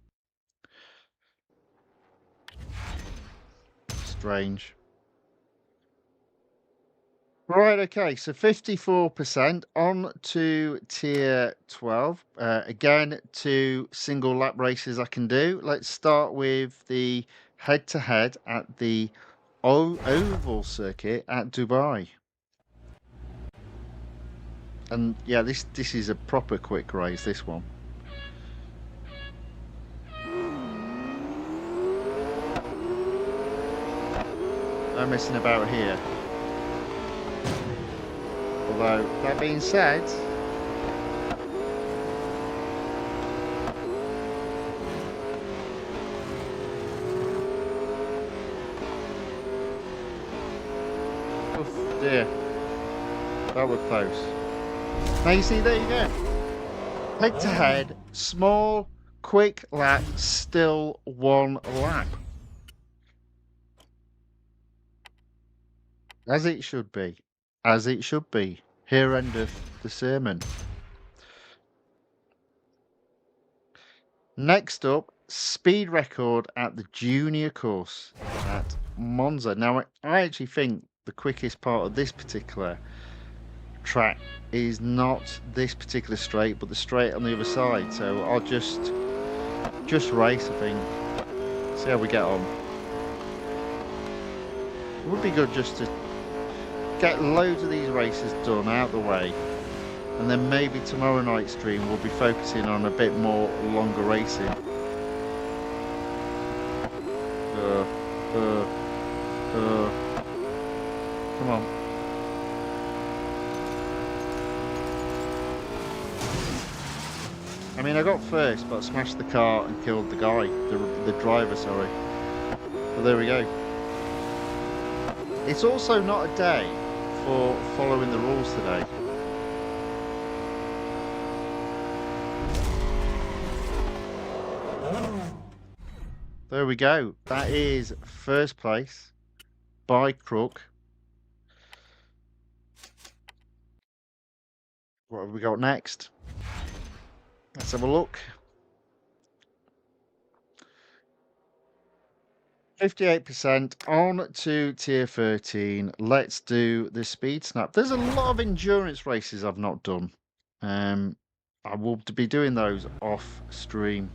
Strange. Right, okay, so 54% on to tier 12. Again, 2 single lap races I can do. Let's start with the head-to-head at the oval circuit at Dubai. And yeah, this is a proper quick race, this one. No messing about here. Although, that being said, oh dear, that was close. Now you see, there you go. Head to head, small, quick lap, still 1 lap. As it should be. As it should be. Here endeth the sermon. Next up, speed record at the junior course at Monza. Now, I actually think the quickest part of this particular track is not this particular straight, but the straight on the other side. So I'll just race, I think. See how we get on. It would be good just to get loads of these races done out the way, and then maybe tomorrow night's stream we'll be focusing on a bit more longer racing. Come on. I mean, I got first, but I smashed the car and killed the guy, the driver, sorry. But there we go. It's also not a day for following the rules today. There we go. That is first place by Crook. What have we got next? Let's have a look. 58% on to tier 13. Let's do the speed snap. There's a lot of endurance races I've not done. I will be doing those off stream.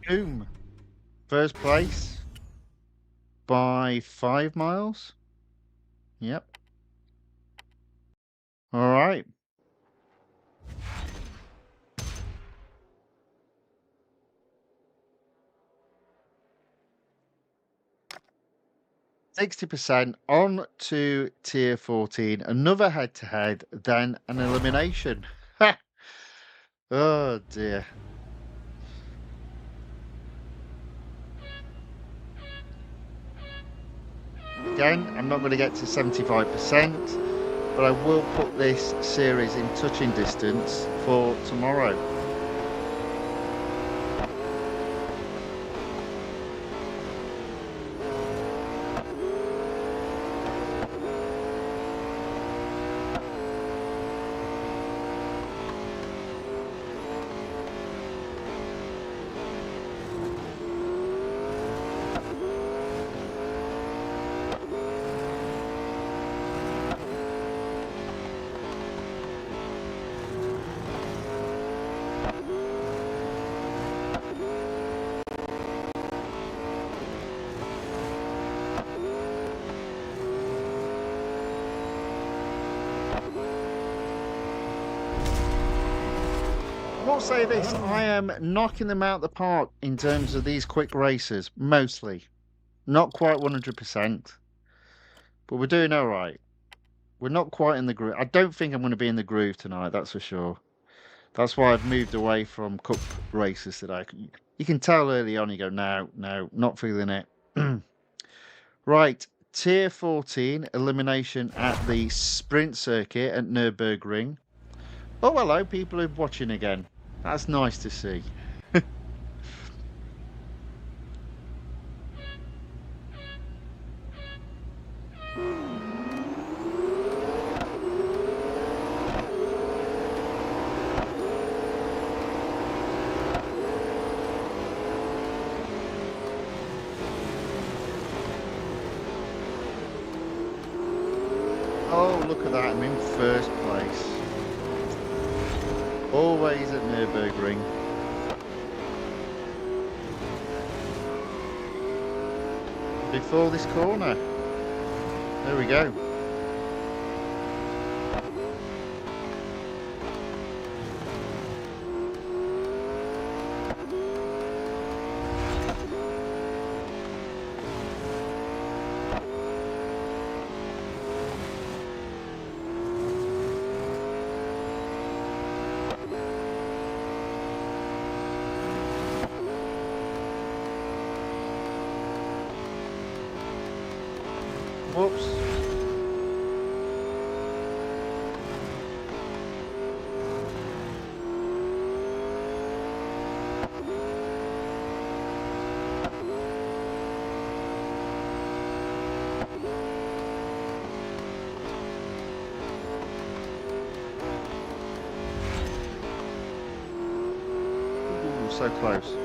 Boom. First place by 5 miles. Yep. All right. %60 on to tier 14. Another head-to-head, then an elimination. Ha! Oh dear. Again, I'm not going to get to 75%, but I will put this series in touching distance for tomorrow. I will say this, I am knocking them out the park in terms of these quick races, mostly. Not quite 100%, but we're doing all right. We're not quite in the groove. I don't think I'm going to be in the groove tonight, that's for sure. That's why I've moved away from cup races today. You can tell early on, you go, no, not feeling it. Right, tier 14, elimination at the sprint circuit at Nürburgring. Oh, hello, people who are watching again. That's nice to see. Oh, look at that, I'm in first place. Always at Nürburgring. Before this corner. There we go. Whoops. so close.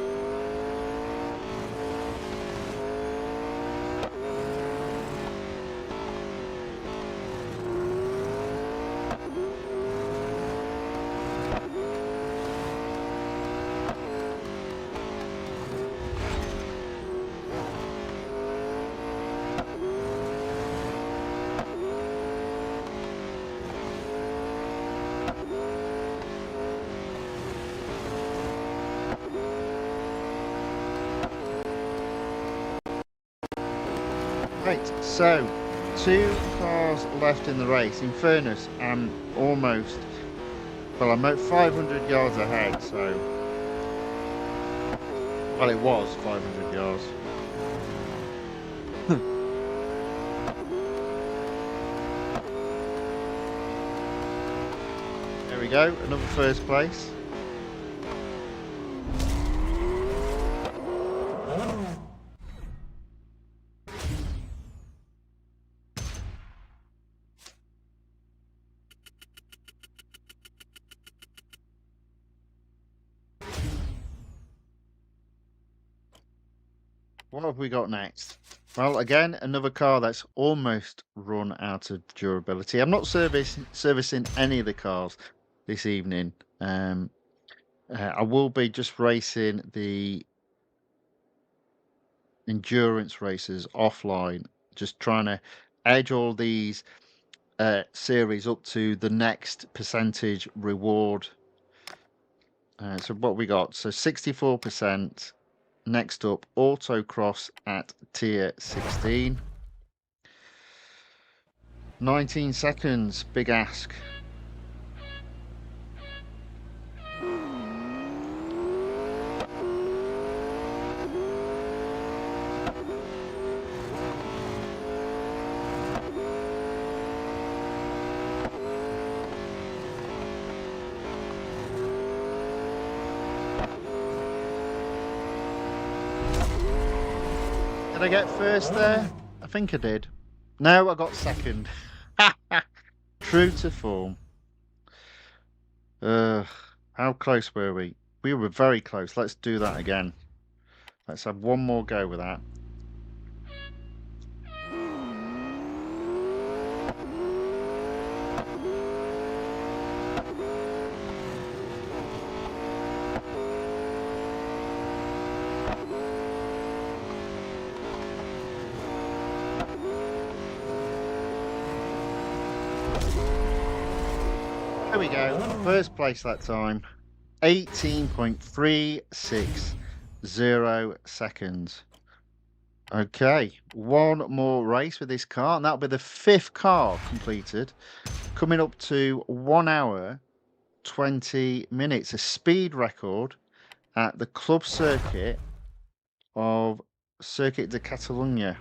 Right, so 2 cars left in the race. In fairness, I'm almost, well, I'm at 500 yards ahead, so, well, it was 500 yards. There we go, another first place. What have we got next? Well, again, another car that's almost run out of durability. I'm not servicing any of the cars this evening. I will be just racing the endurance races offline, just trying to edge all these series up to the next percentage reward. So what we got? So 64%. Next up, autocross at tier 16. 19 seconds, big ask. Did I get first there? I think I did. No, I got second. True to form. How close were we? We were very close. Let's do that again. Let's have one more go with that. There we go. First place that time. 18.360 seconds. Okay, one more race with this car, and that'll be the 5th car completed. Coming up to 1 hour, 20 minutes. A speed record at the club circuit of Circuit de Catalunya.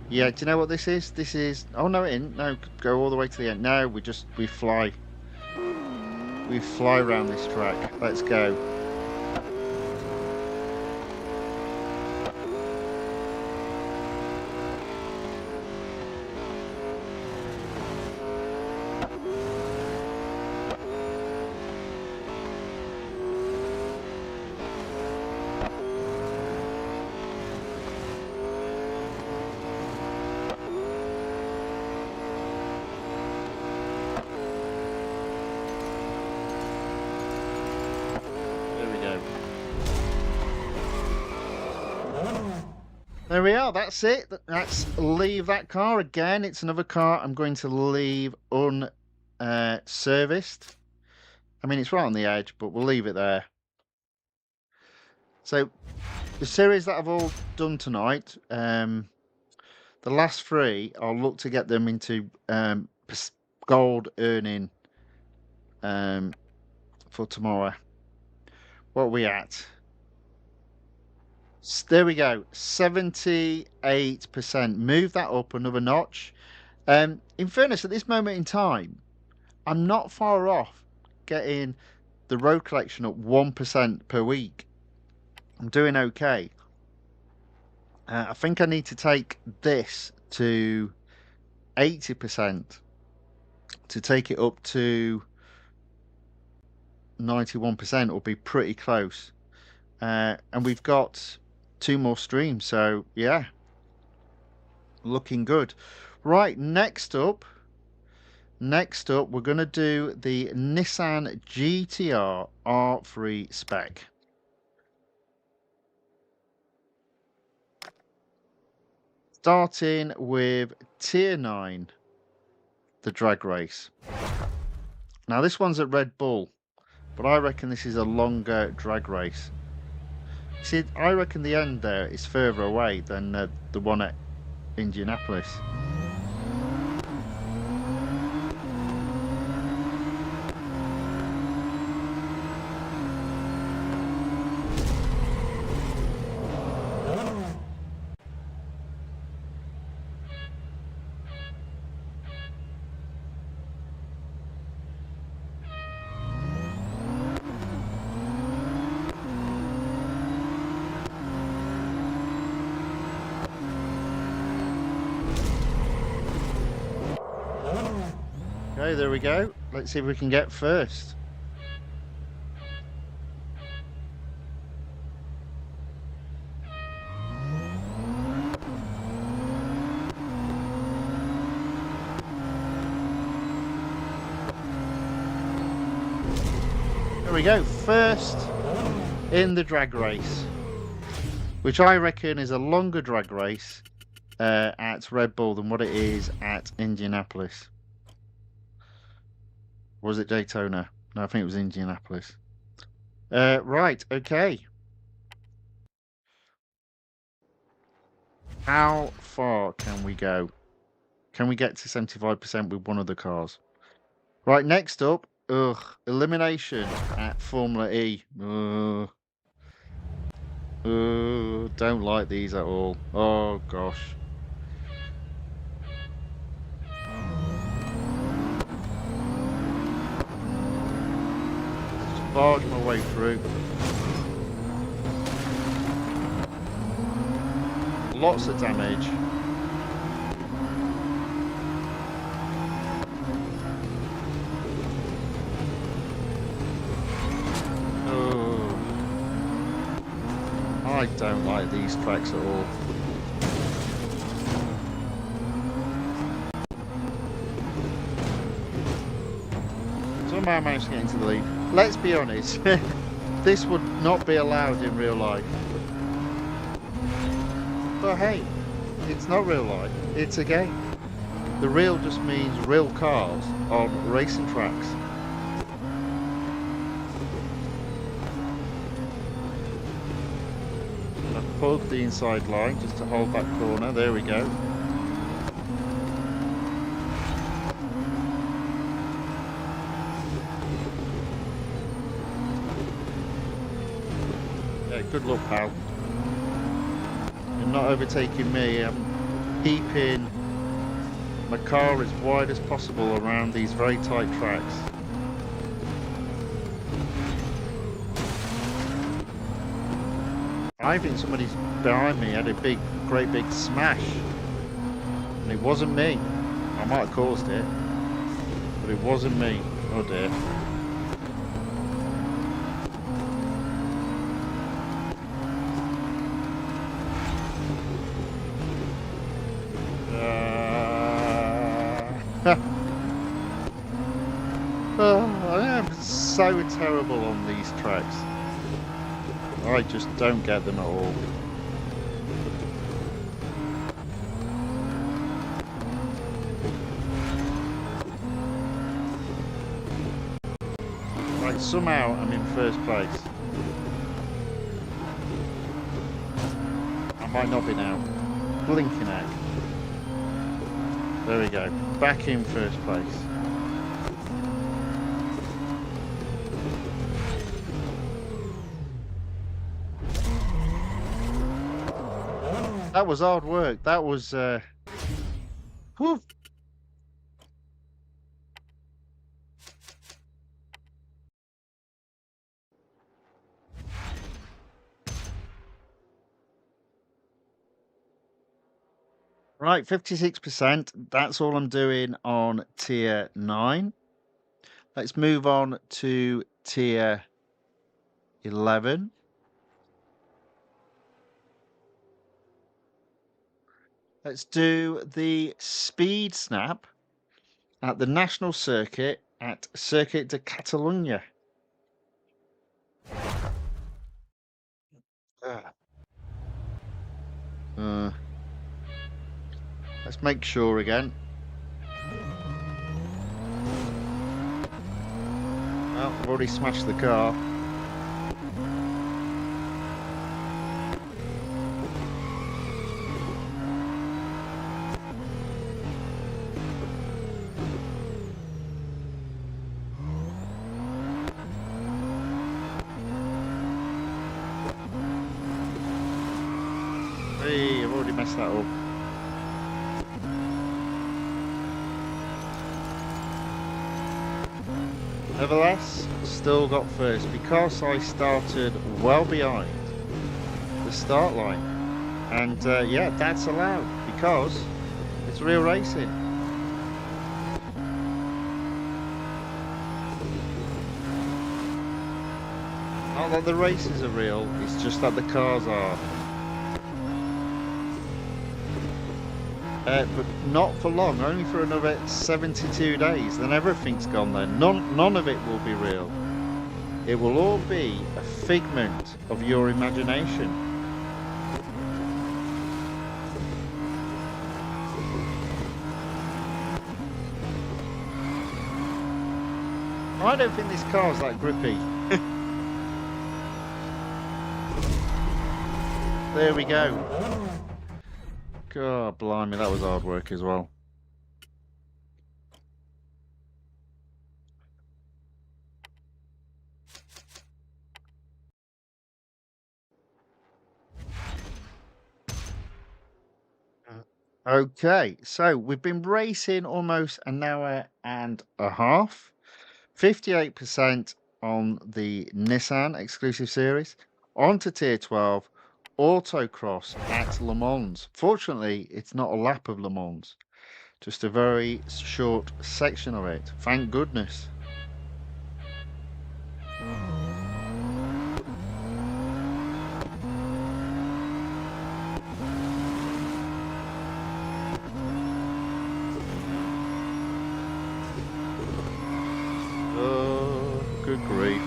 Yeah, do you know what this is? This is, oh no, it isn't. No, go all the way to the end. No, we fly. We fly around this track. Let's go. There we are, that's it. Let's leave that car again. It's another car I'm going to leave unserviced. I mean, it's right on the edge, but we'll leave it there. So, the series that I've all done tonight, the last 3, I'll look to get them into gold earning for tomorrow. What are we at? There we go, 78%. Move that up another notch. In fairness, at this moment in time, I'm not far off getting the road collection up 1% per week. I'm doing okay. I think I need to take this to 80% to take it up to 91% will be pretty close. And we've got 2 more streams, so yeah, looking good. Right, next up, we're going to do the Nissan GTR R3 spec. Starting with Tier 9, the drag race. Now this one's at Red Bull, but I reckon this is a longer drag race. See, I reckon the end there is further away than the one at Indianapolis. Okay, there we go. Let's see if we can get first. There we go, first in the drag race, which I reckon is a longer drag race at Red Bull than what it is at Indianapolis. Or was it Daytona? No, I think it was Indianapolis. Right, okay. How far can we go? Can we get to 75% with one of the cars? Right, next up, elimination at Formula E. Don't like these at all. Oh gosh. Just barge my way through. Lots of damage. I don't like these tracks at all. Somehow I managed to get into the lead. Let's be honest, this would not be allowed in real life. But hey, it's not real life, it's a game. The real just means real cars on racing tracks. Pulled the inside line just to hold that corner. There we go. Yeah, good luck, pal. You're not overtaking me. I'm keeping my car as wide as possible around these very tight tracks. I think somebody behind me had a great big smash, and it wasn't me. I might have caused it, but it wasn't me. Oh dear. I am so terrible on these tracks. I just don't get them at all. Right, somehow I'm in first place. I might not be now. Blinking out. There we go. Back in first place. That was hard work. That was whew. Right, 56%. That's all I'm doing on tier 9. Let's move on to tier 11. Let's do the speed snap at the national circuit at Circuit de Catalunya. Let's make sure again. Well, I've already smashed the car. Hey, I've already messed that up. Nevertheless, still got first because I started well behind the start line. And yeah, that's allowed because it's real racing. Not that the races are real, it's just that the cars are. But not for long, only for another 72 days, then everything's gone then. None of it will be real. It will all be a figment of your imagination. I don't think this car's that grippy. There we go. God blimey, that was hard work as well. Okay, so we've been racing almost an hour and a half. 58% on the Nissan Exclusive Series. On to Tier 12, Autocross at Le Mans. Fortunately, it's not a lap of Le Mans, just a very short section of it. Thank goodness. Oh, good grief.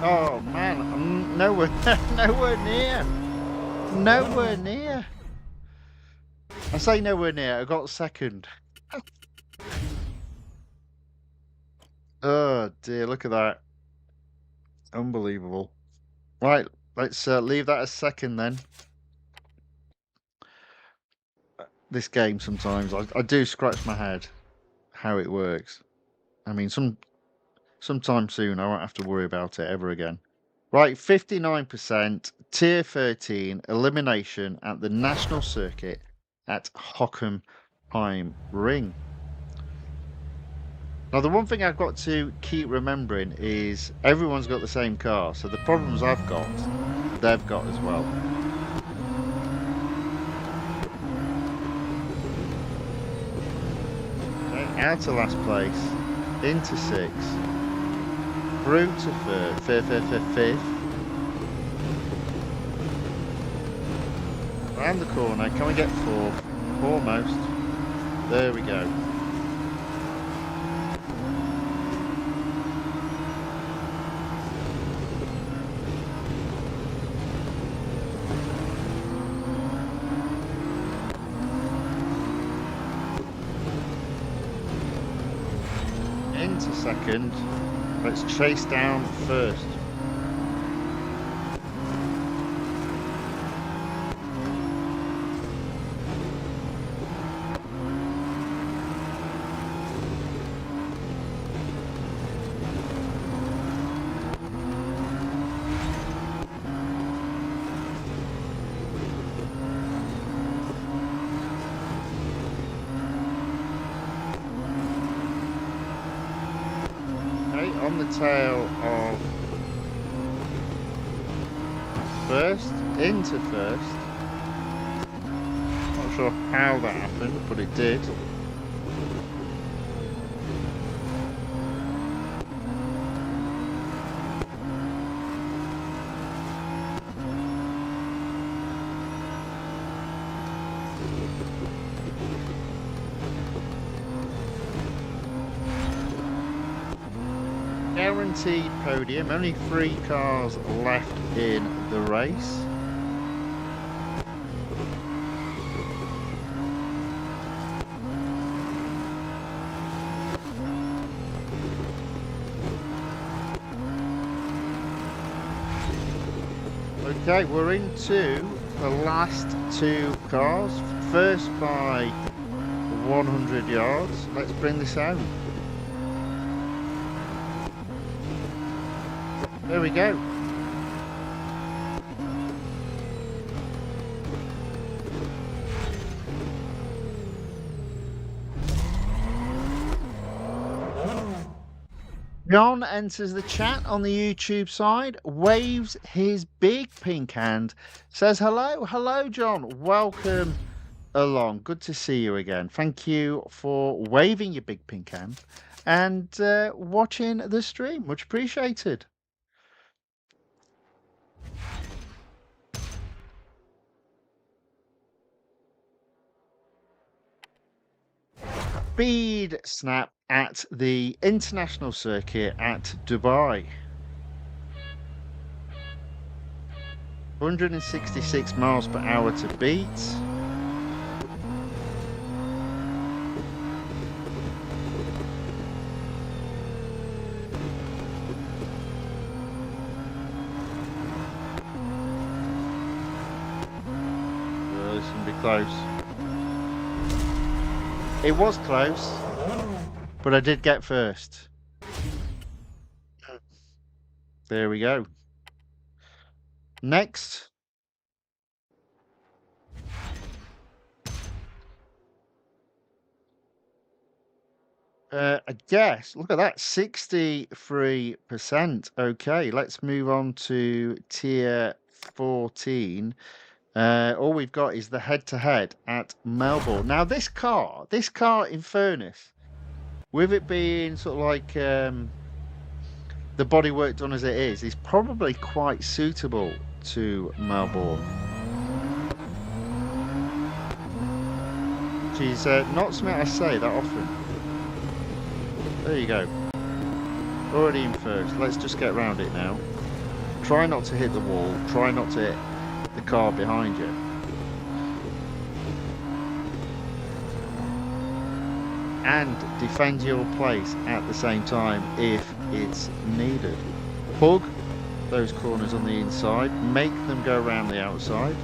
Oh man, I'm nowhere near. Nowhere near. I say nowhere near, I got second. Oh dear, look at that. Unbelievable. Right, let's leave that as second then. This game sometimes, I do scratch my head how it works. I mean, sometime soon I won't have to worry about it ever again. Right, 59%, Tier 13, elimination at the National Circuit at Hockenheim Ring. Now, the one thing I've got to keep remembering is everyone's got the same car, so the problems I've got, they've got as well. Okay, out to last place, into 6th, through to fifth. Round the corner, can we get 4th? Almost. There we go. Into 2nd. Let's chase down 1st. on the tail of first, into first. Not sure how that happened, but it did. Guaranteed podium, only 3 cars left in the race. Okay, we're into the last 2 cars, first by 100 yards. Let's bring this out. There we go. John enters the chat on the YouTube side, waves his big pink hand, says hello. Hello, John. Welcome along. Good to see you again. Thank you for waving your big pink hand and watching the stream. Much appreciated. Speed snap at the international circuit at Dubai. 166 miles per hour to beat. Oh, this is going to be close. It was close, but I did get first. There we go. Next. I guess, look at that, 63%. Okay, let's move on to tier 14. All we've got is the head-to-head at Melbourne. Now, this car, in fairness, with it being sort of like the bodywork done as it is probably quite suitable to Melbourne. She's not something I say that often. There you go. Already in first. Let's just get around it now. Try not to hit the wall. Try not to hit the car behind you. And defend your place at the same time if it's needed. Hug those corners on the inside. Make them go around the outside.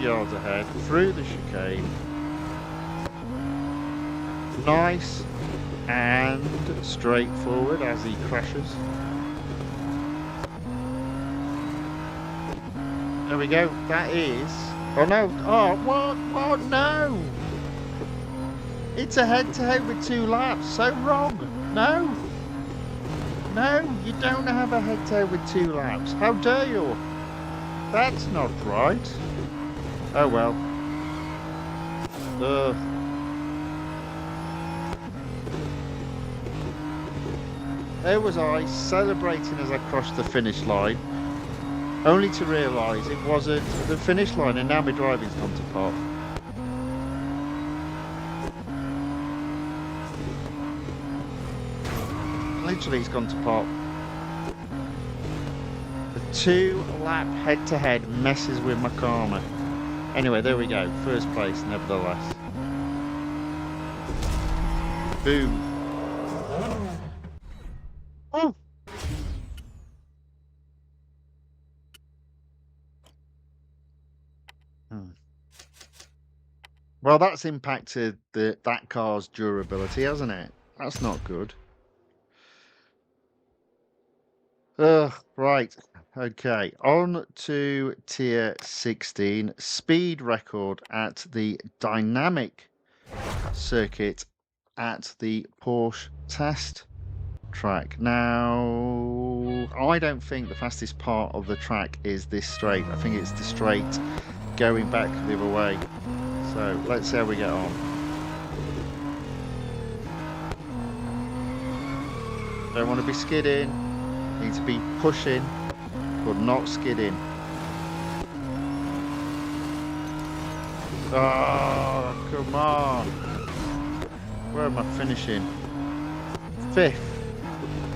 Yards ahead through the chicane. Nice and straightforward as he crashes. There we go. That is. Oh no! Oh what? What? No! It's a head-to-head with 2 laps. So wrong. No. No, you don't have a head-to-head with 2 laps. How dare you? That's not right. Oh well. There was I celebrating as I crossed the finish line, only to realise it wasn't the finish line, and now my driving's gone to pot. Literally, it's gone to pot. The 2-lap head-to-head messes with my karma. Anyway, there we go. First place, nevertheless. Boom. Oh. Well, that's impacted that car's durability, hasn't it? That's not good. Right. Okay. On to tier 16. Speed record at the dynamic circuit at the Porsche test track. Now, I don't think the fastest part of the track is this straight. I think it's the straight going back the other way. So let's see how we get on. Don't want to be skidding. Need to be pushing, but not skidding. Oh, come on. Where am I finishing? 5th.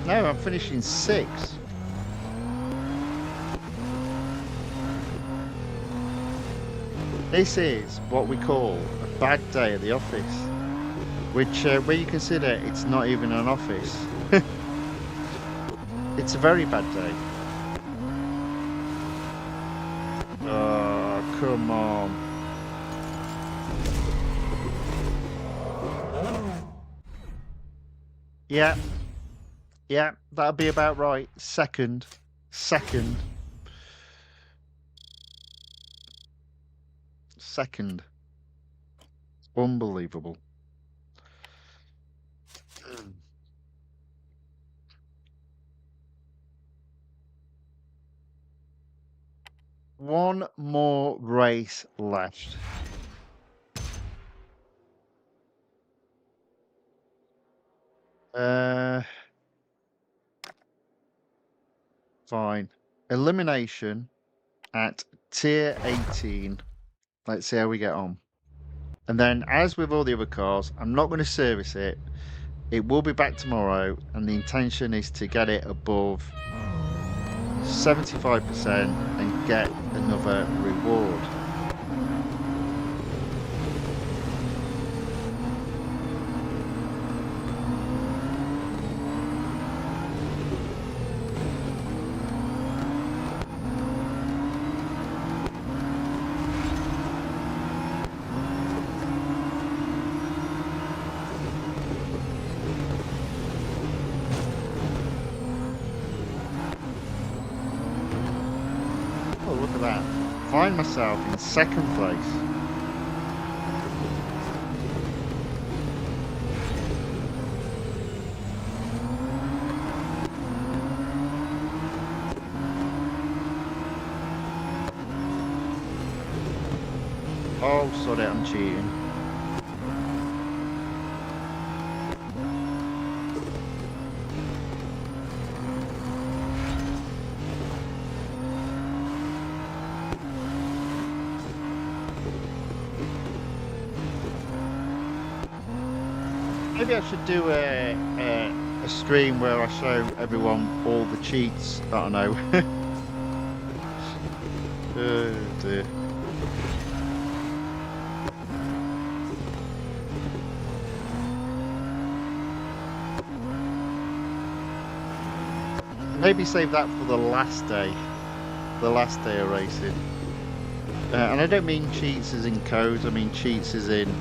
No, I'm finishing 6th. This is what we call a bad day at the office, which, when you consider it's not even an office, it's a very bad day. Oh, come on. Yeah, yeah, that'll be about right. Second. Second. Unbelievable. One more race left. Fine. Elimination at tier 18. Let's see how we get on. And then, as with all the other cars, I'm not going to service it. It will be back tomorrow, and the intention is to get it above 75% and get another reward. Oh, look at that. Find myself in 2nd place. Oh, sorry, I'm cheating. Maybe I should do a stream where I show everyone all the cheats that I know. Oh dear. Maybe save that for the last day of racing. And I don't mean cheats as in codes, I mean cheats as in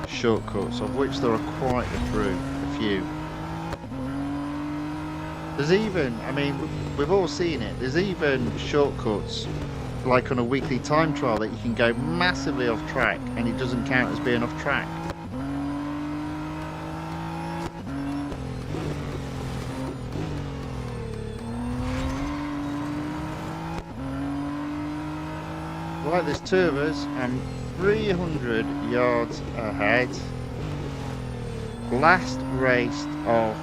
shortcuts, of which there are quite a few. There's even, I mean, we've all seen it, there's even shortcuts, like on a weekly time trial, that you can go massively off track and it doesn't count as being off track. Right, there's 2 of us. I'm 300 yards ahead. Last race of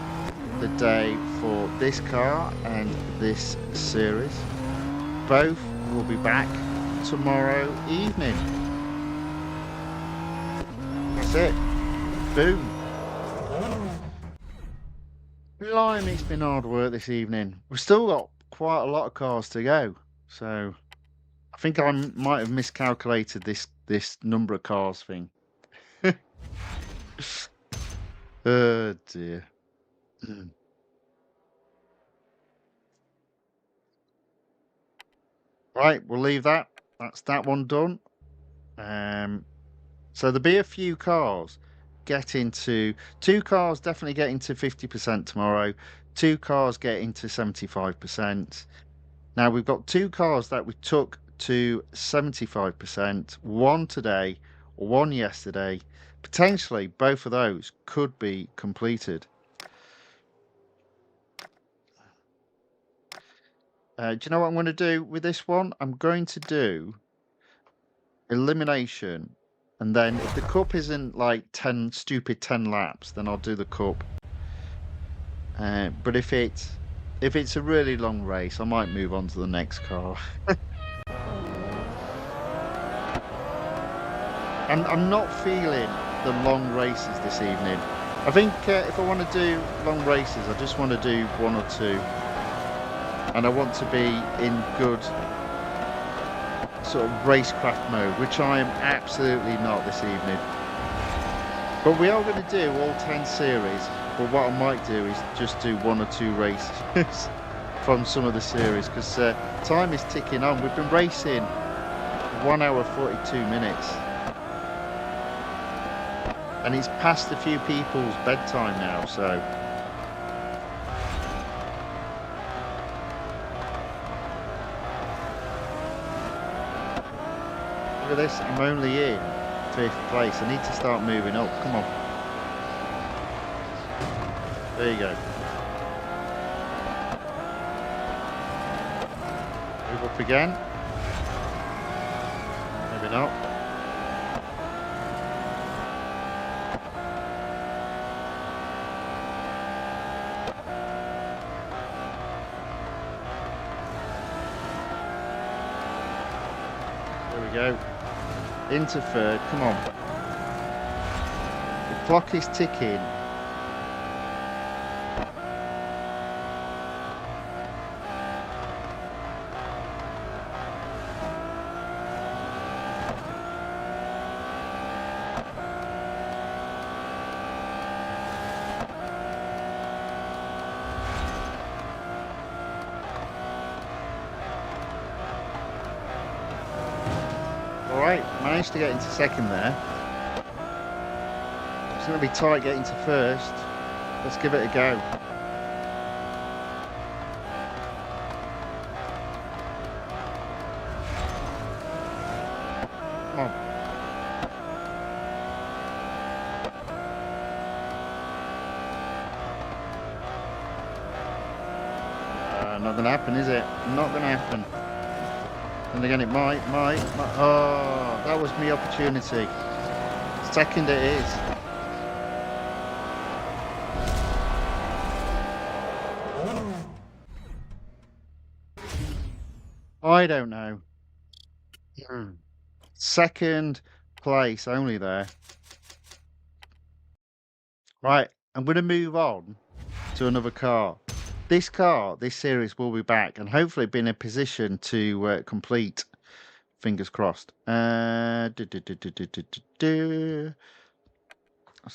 the day for this car and this series. Both will be back tomorrow evening. That's it. Boom. Blimey, it's been hard work this evening. We've still got quite a lot of cars to go, so I think I might have miscalculated this number of cars thing. Oh dear. Right, we'll leave that. That's that one done. So there'll be a few cars getting to 2 cars definitely getting to 50% tomorrow. 2 cars getting to 75%. Now we've got 2 cars that we took to 75%, one today, one yesterday. Potentially both of those could be completed. Do you know what I'm going to do with this one? I'm going to do elimination, and then if the cup isn't like 10 stupid 10 laps, then I'll do the cup. But if it's a really long race, I might move on to the next car. And I'm not feeling the long races this evening. I think if I want to do long races, I just want to do 1 or 2. And I want to be in good sort of racecraft mode, which I am absolutely not this evening. But we are going to do all 10 series, but what I might do is just do 1 or 2 races from some of the series, because time is ticking on. We've been racing 1 hour 42 minutes. And it's past a few people's bedtime now, so... Look at this, I'm only in 5th place. I need to start moving up. Come on. There you go. Move up again. Maybe not. There we go. Into 3rd, come on. The clock is ticking. Alright, managed to get into 2nd there. It's going to be tight getting to 1st. Let's give it a go. Come on. Not going to happen, is it? Not going to happen. And again, it might. Oh, that was my opportunity. 2nd it is. I don't know. 2nd place only there. Right, I'm going to move on to another car. This series will be back and hopefully be in a position to complete. Fingers crossed. So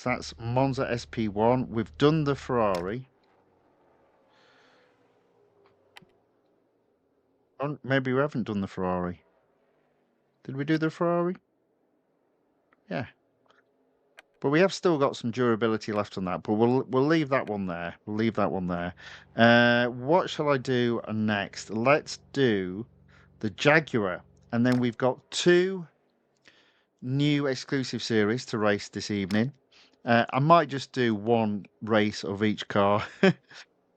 that's Monza SP1. We've done the Ferrari. Oh, maybe we haven't done the Ferrari. Did we do the Ferrari? Yeah. But we have still got some durability left on that, but we'll leave that one there. We'll leave that one there. What shall I do next? Let's do the Jaguar. And then we've got 2 new exclusive series to race this evening. I might just do 1 race of each car.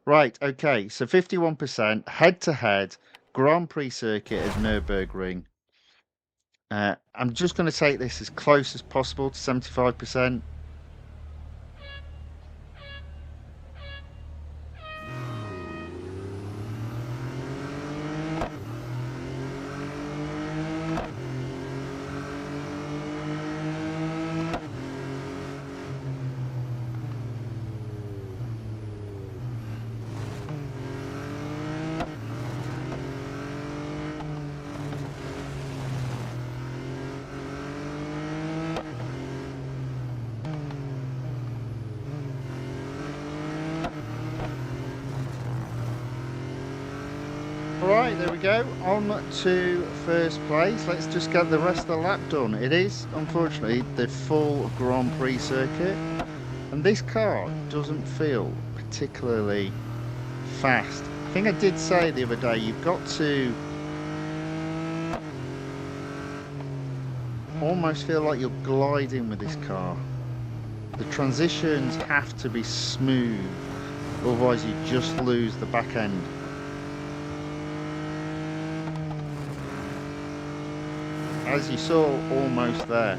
Right, okay. So 51% head-to-head Grand Prix circuit at Nürburgring. I'm just going to take this as close as possible to 75%. Right, there we go. On to first place. Let's just get the rest of the lap done. It is, unfortunately, the full Grand Prix circuit. And this car doesn't feel particularly fast. I think I did say the other day, you've got to almost feel like you're gliding with this car. The transitions have to be smooth, otherwise you just lose the back end. As you saw, almost there.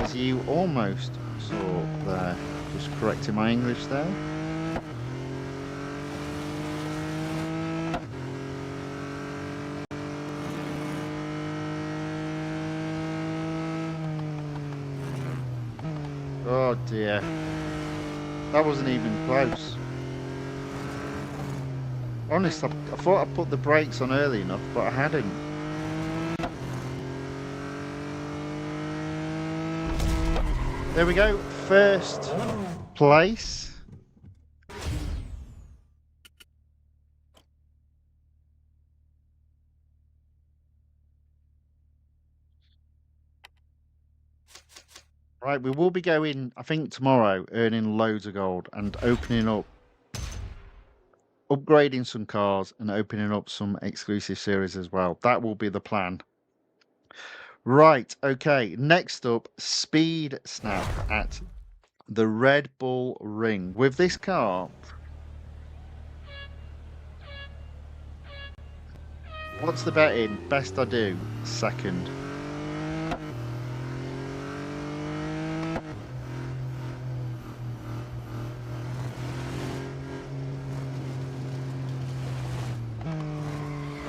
As you almost saw there. Just correcting my English there. Oh dear. That wasn't even close. Honest, I thought I put the brakes on early enough, but I hadn't. There we go, first place. Right, we will be going, I think tomorrow, earning loads of gold and opening up, upgrading some cars and opening up some exclusive series as well. That will be the plan. Right, okay, next up, Speed Snap at the Red Bull Ring. With this car, what's the betting? Best I do, second.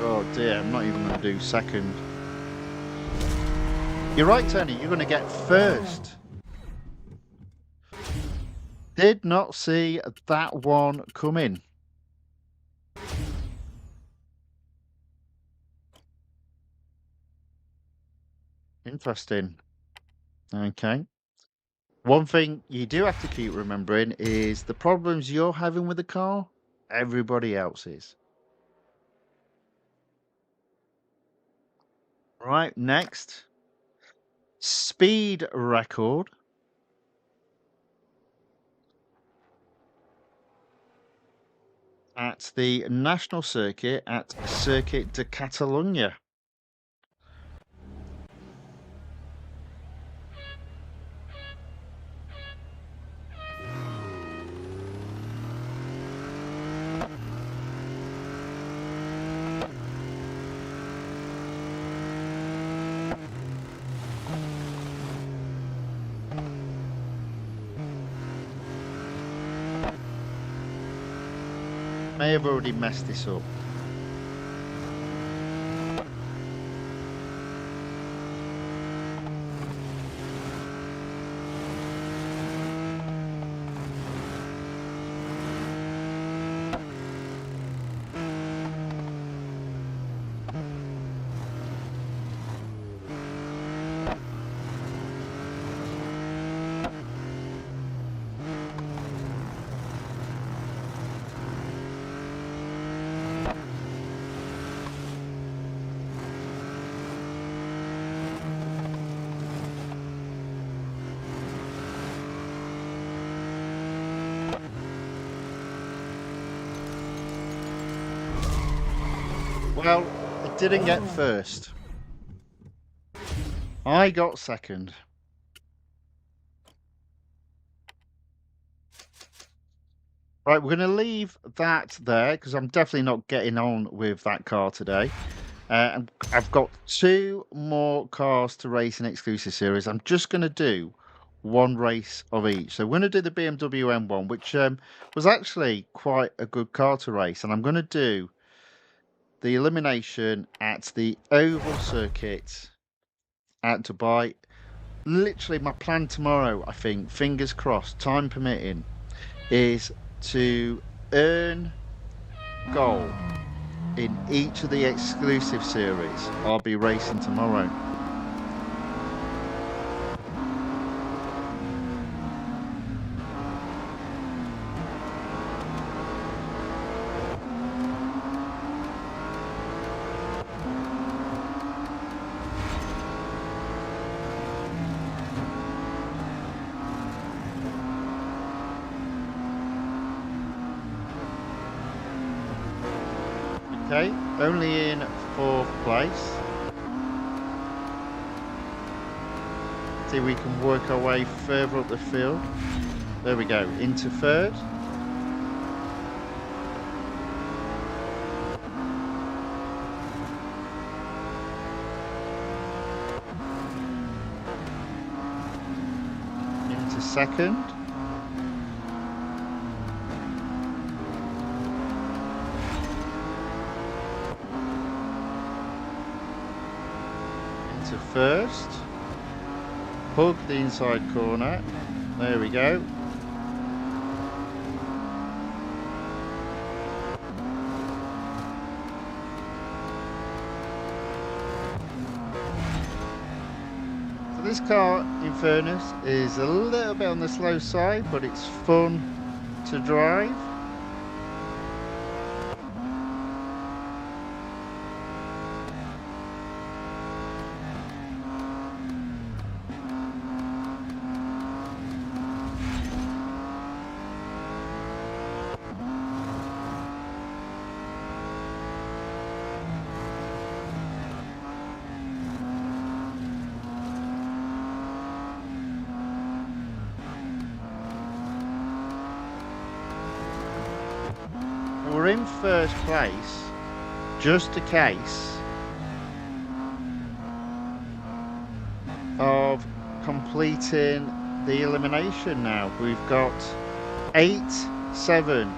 Oh dear, I'm not even going to do second. You're right, Tony, you're going to get first. Did not see that one coming. Interesting. Okay. One thing you do have to keep remembering is the problems you're having with the car, everybody else is. Right, next. Speed record. At the national circuit at Circuit de Catalunya. May have already messed this up. Well, I didn't get first. I got second. Right, we're going to leave that there because I'm definitely not getting on with that car today. I've got 2 more cars to race in Exclusive Series. I'm just going to do one race of each. So we're going to do the BMW M1, which was actually quite a good car to race. And I'm going to do the elimination at the Oval Circuit at Dubai. Literally, my plan tomorrow, I think, fingers crossed, time permitting, is to earn gold in each of the exclusive series I'll be racing tomorrow. Okay, only in 4th place. See, we can work our way further up the field. There we go, into 3rd. Into 2nd. Into 1st. Hug the inside corner. There we go. So this car, in fairness, is a little bit on the slow side, but it's fun to drive. We're in 1st place, just a case of completing the elimination now. We've got 8, 7,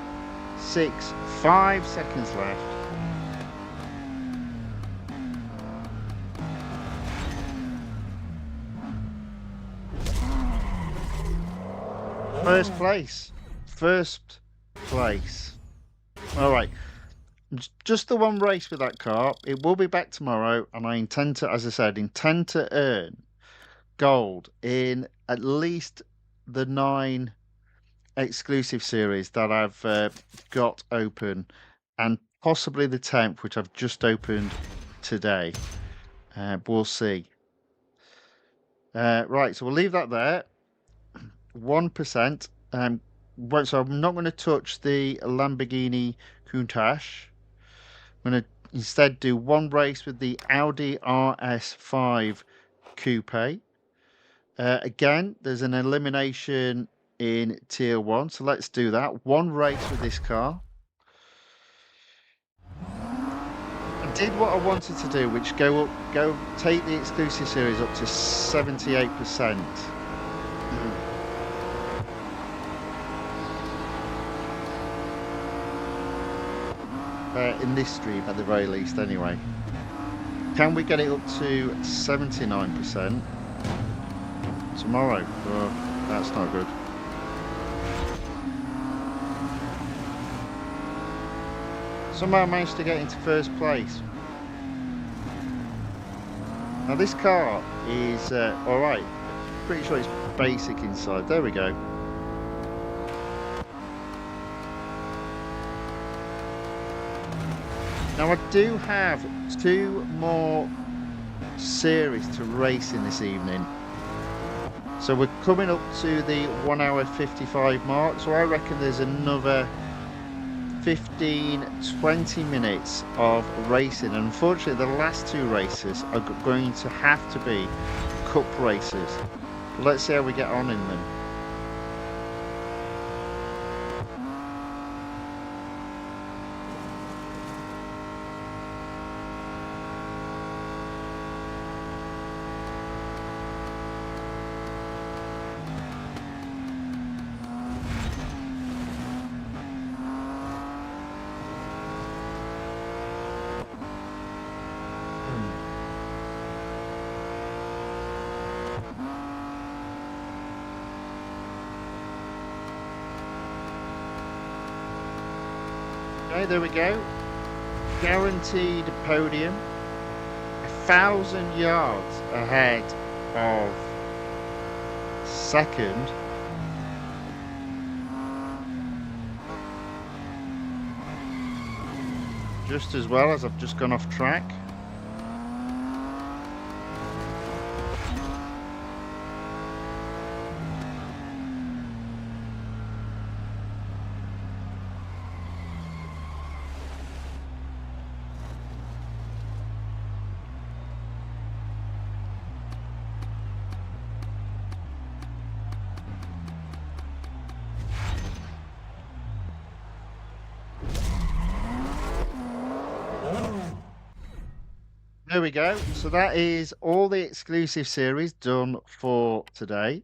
6, 5 seconds left. First place. First place. All right, just the one race with that car. It will be back tomorrow, and I intend to, as I said, intend to earn gold in at least the 9 exclusive series that I've got open, and possibly the 10th, which I've just opened today. We'll see. Right, so we'll leave that there. 1%. So I'm not going to touch the Lamborghini Countach. I'm going to instead do one race with the Audi RS5 Coupe. Again, there's an elimination in Tier 1, so let's do that. One race with this car. I did what I wanted to do, which take the exclusive series up to 78%. In this stream, at the very least, anyway. Can we get it up to 79% tomorrow? Oh, that's not good. Somehow I managed to get into 1st place. Now this car is alright. Pretty sure it's basic inside. There we go. Now I do have 2 more series to race in this evening. So we're coming up to the 1 hour 55 mark. So I reckon there's another 15-20 minutes of racing. And unfortunately, the last 2 races are going to have to be cup races. Let's see how we get on in them. Okay, there we go. Guaranteed podium. 1,000 yards ahead of 2nd. Just as well as I've just gone off track. There we go. So that is all the exclusive series done for today.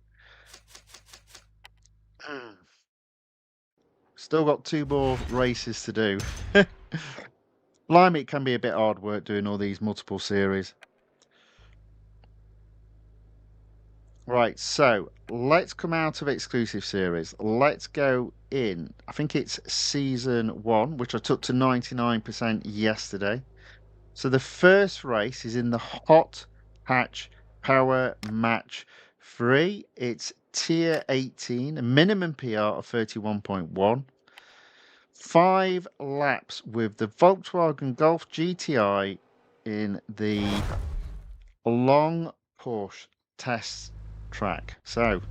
Still got 2 more races to do. Blimey, it can be a bit hard work doing all these multiple series. Right, so let's come out of exclusive series. Let's go in. I think it's season 1, which I took to 99% yesterday. So the first race is in the Hot Hatch Power Match 3. It's tier 18, a minimum PR of 31.1. 5 laps with the Volkswagen Golf GTI in the long Porsche test track. So,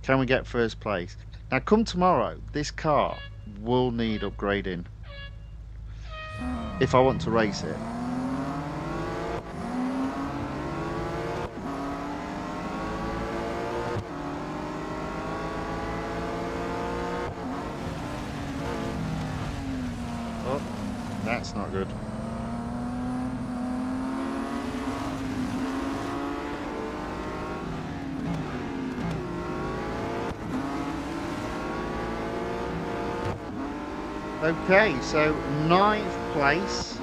can we get first place? Now, come tomorrow, this car will need upgrading if I want to race it. Oh, that's not good. Okay, so 9th place.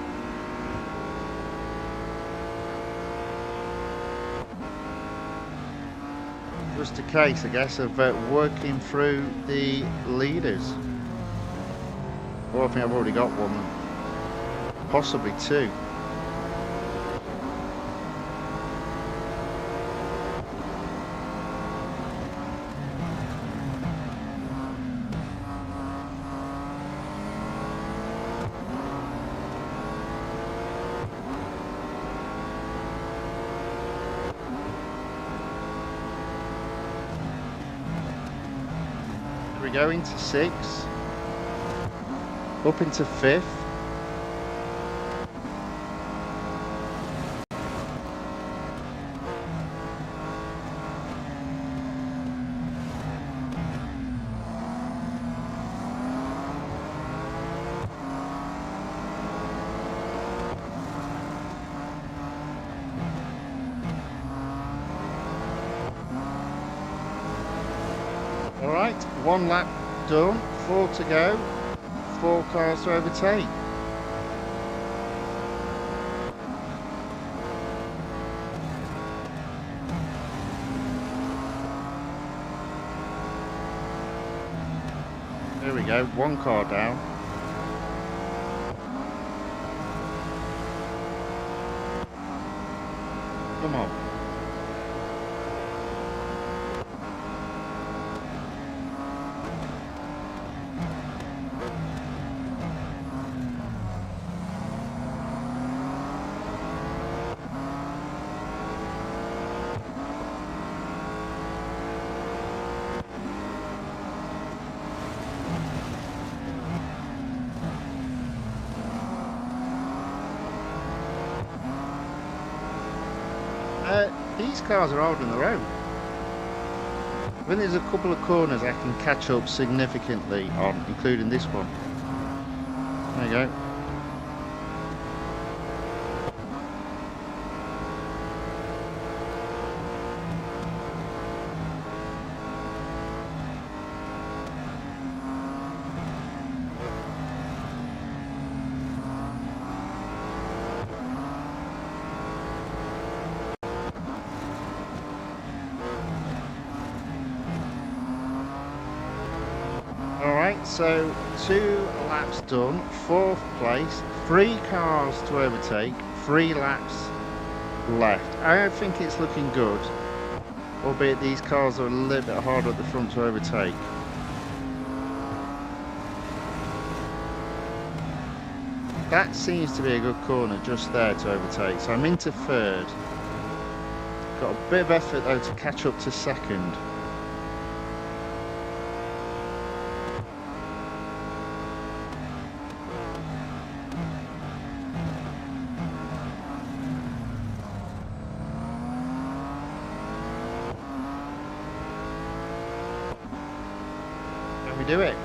Just a case, I guess, of working through the leaders. Well, I think I've already got one, possibly 2. We go into 6th, up into 5th. All right, 1 lap done, 4 to go, 4 cars to overtake. There we go, 1 car down. Come on. These cars are holding their own. When there's a couple of corners I can catch up significantly on, including this one. There you go. So 2 laps done, 4th place, 3 cars to overtake, 3 laps left. I think it's looking good, albeit these cars are a little bit harder at the front to overtake. That seems to be a good corner just there to overtake, so I'm into 3rd. Got a bit of effort though to catch up to 2nd. We do it.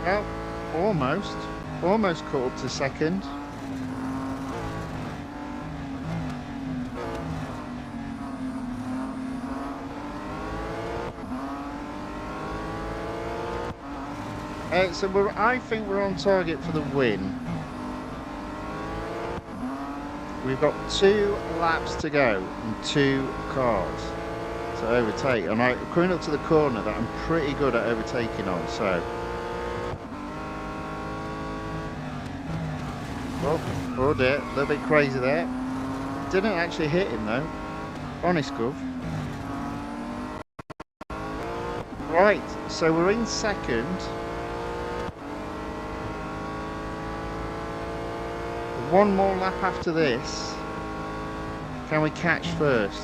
Well, almost. Almost caught up to second. So I think we're on target for the win. We've got 2 laps to go and 2 cars to overtake. And coming up to the corner that I'm pretty good at overtaking on, so. Oh dear, a little bit crazy there. Didn't actually hit him though. Honest Gov. Right, so we're in second. One more lap after this. Can we catch first?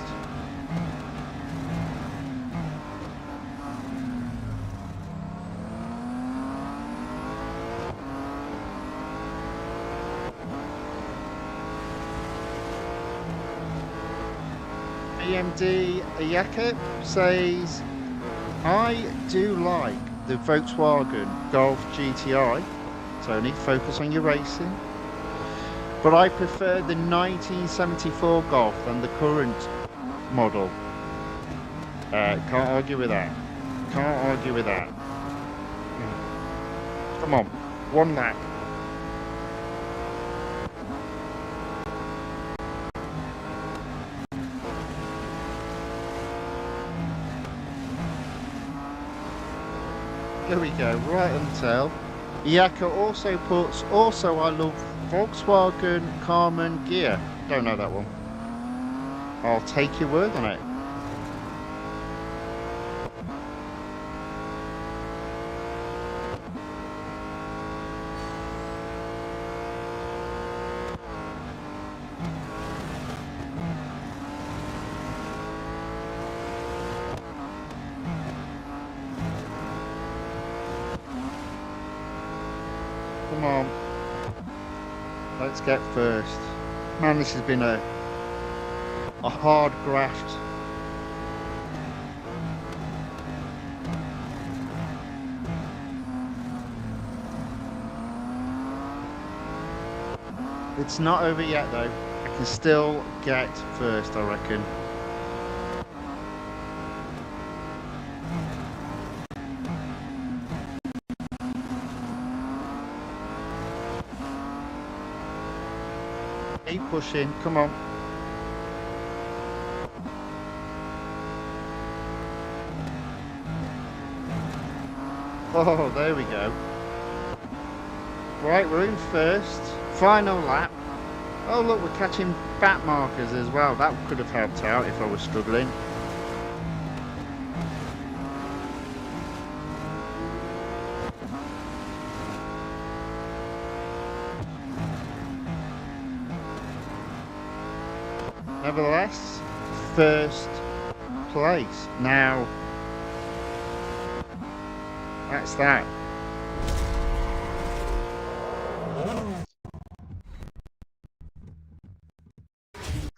BMD Ayaka says, I do like the Volkswagen Golf GTI. Tony, focus on your racing. But I prefer the 1974 Golf than the current model. Can't argue with that. Can't argue with that. Come on, one lap. There we go, right on the tail. Yaka also puts, I love Volkswagen Carmen gear. Don't know that one. I'll take your word on it. Come on. Let's get first. Man, this has been a hard graft. It's not over yet though. I can still get first, I reckon. Keep pushing, come on. Oh, there we go. Right, we're in first. Final lap. Oh look, we're catching back markers as well. That could have helped out if I was struggling. Nevertheless, first place. Now, that's that.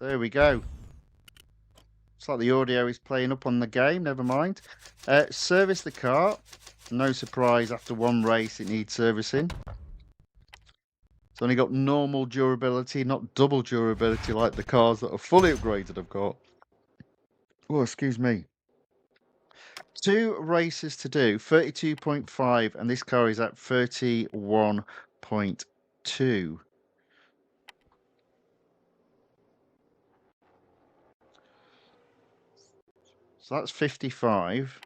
There we go. It's like the audio is playing up on the game, never mind. Service the car. No surprise, after one race it needs servicing. It's only got normal durability, not double durability like the cars that are fully upgraded have got. Oh, excuse me. 2 races to do, 32.5, and this car is at 31.2. So that's 55.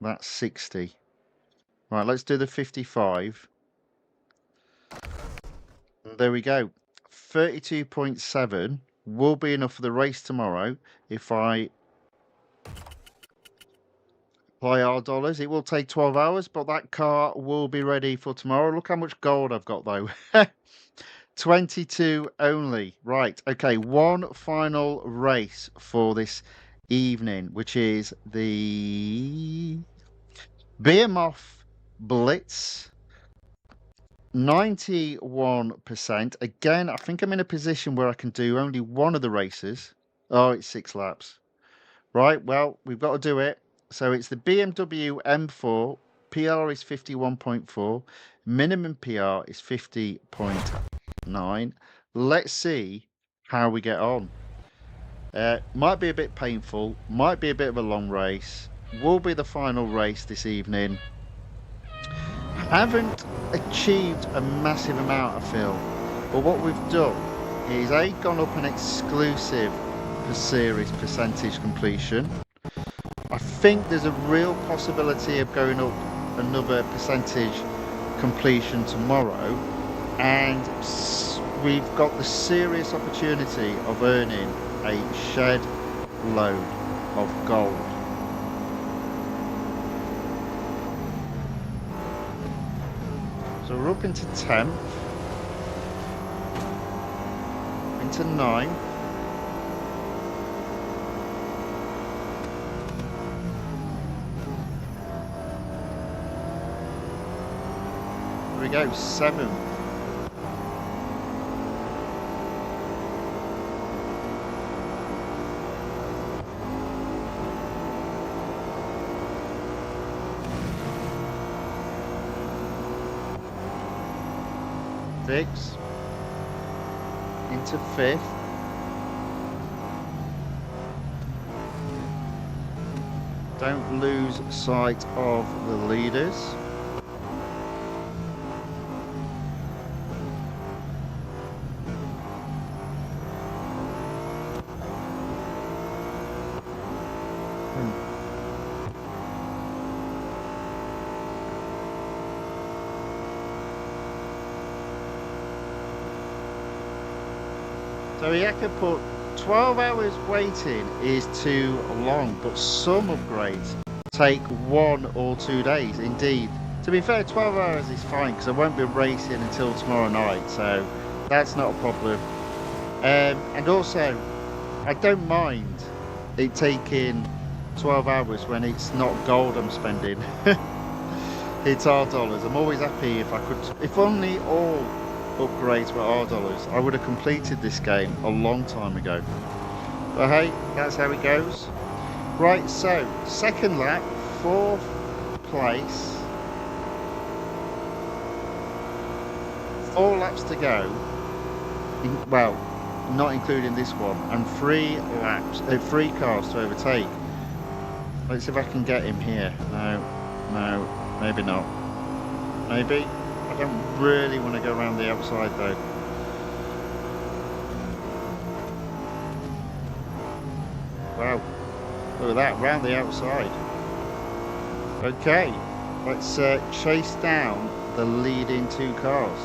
That's 60. Right, let's do the 55. There we go. 32.7 will be enough for the race tomorrow if I apply our dollars. It will take 12 hours, but that car will be ready for tomorrow. Look how much gold I've got, though. 22 only. Right, okay, one final race for this evening, which is the Behemoth Blitz 91%. Again, I think I'm in a position where I can do only one of the races. Oh, it's 6 laps. Right, well, we've got to do it. So it's the BMW M4 PR is 51.4. Minimum PR is 50.9. Let's see how we get on. Might be a bit painful. Might be a bit of a long race. Will be the final race this evening. Haven't achieved a massive amount, I feel. But what we've done is gone up an exclusive series percentage completion. I think there's a real possibility of going up another percentage completion tomorrow, and we've got the serious opportunity of earning a shed load of gold. So we're up into 10th, into 9. There we go, 7th. Into 5th. Don't lose sight of the leaders. So yeah, I could put 12 hours waiting is too long, but some upgrades take 1 or 2 days. Indeed, to be fair, 12 hours is fine because I won't be racing until tomorrow night, so that's not a problem. And also, I don't mind it taking 12 hours when it's not gold I'm spending. It's our dollars. I'm always happy if I could, if only all upgrades were our dollars, I would have completed this game a long time ago. But hey, that's how it goes. Right, so second lap, 4th place, 4 laps to go. Well, not including this one, and 3 laps, 3 cars to overtake. Let's see if I can get him here. No, maybe not. Maybe. I don't really want to go around the outside though. Wow, look at that, round the outside. Okay, let's chase down the leading 2 cars.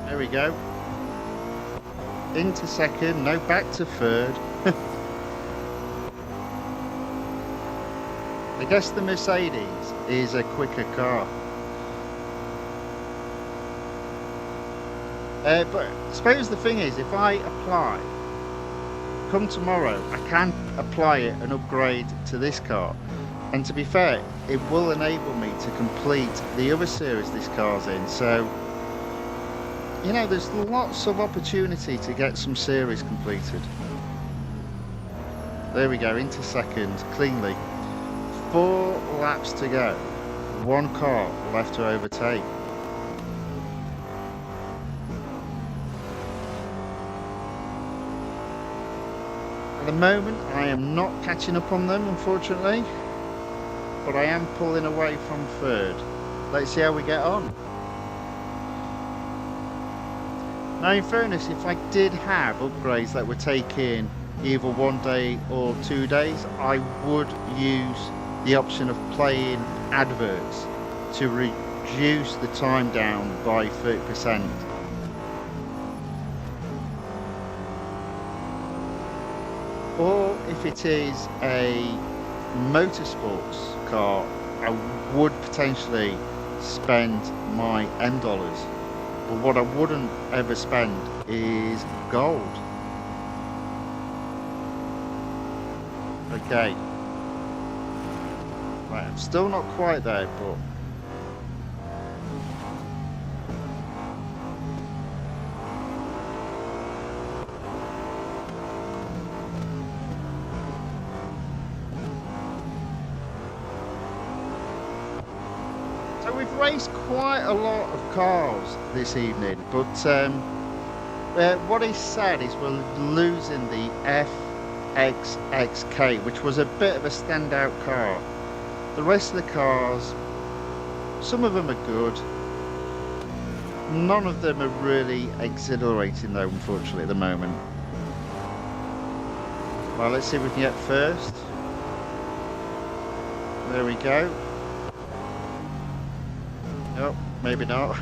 There we go. Into second, no, back to third. I guess the Mercedes is a quicker car. But I suppose the thing is, if I apply, come tomorrow, I can apply it and upgrade to this car. And to be fair, it will enable me to complete the other series this car's in. So, you know, there's lots of opportunity to get some series completed. There we go, into second, cleanly. 4 laps to go. 1 car left to overtake. At the moment, I am not catching up on them, unfortunately. But I am pulling away from third. Let's see how we get on. Now, in fairness, if I did have upgrades that were taking either 1 day or 2 days, I would use the option of playing adverts to reduce the time down by 30%. Or if it is a motorsports car, I would potentially spend my M dollars. But what I wouldn't ever spend is gold. Okay. Right, I'm still not quite there, but so we've raced quite a lot of cars this evening, but what he said is we're losing the FXXK, which was a bit of a standout car. The rest of the cars, some of them are good. None of them are really exhilarating though, unfortunately, at the moment. Well, let's see if we can get first. There we go. Oh, maybe not.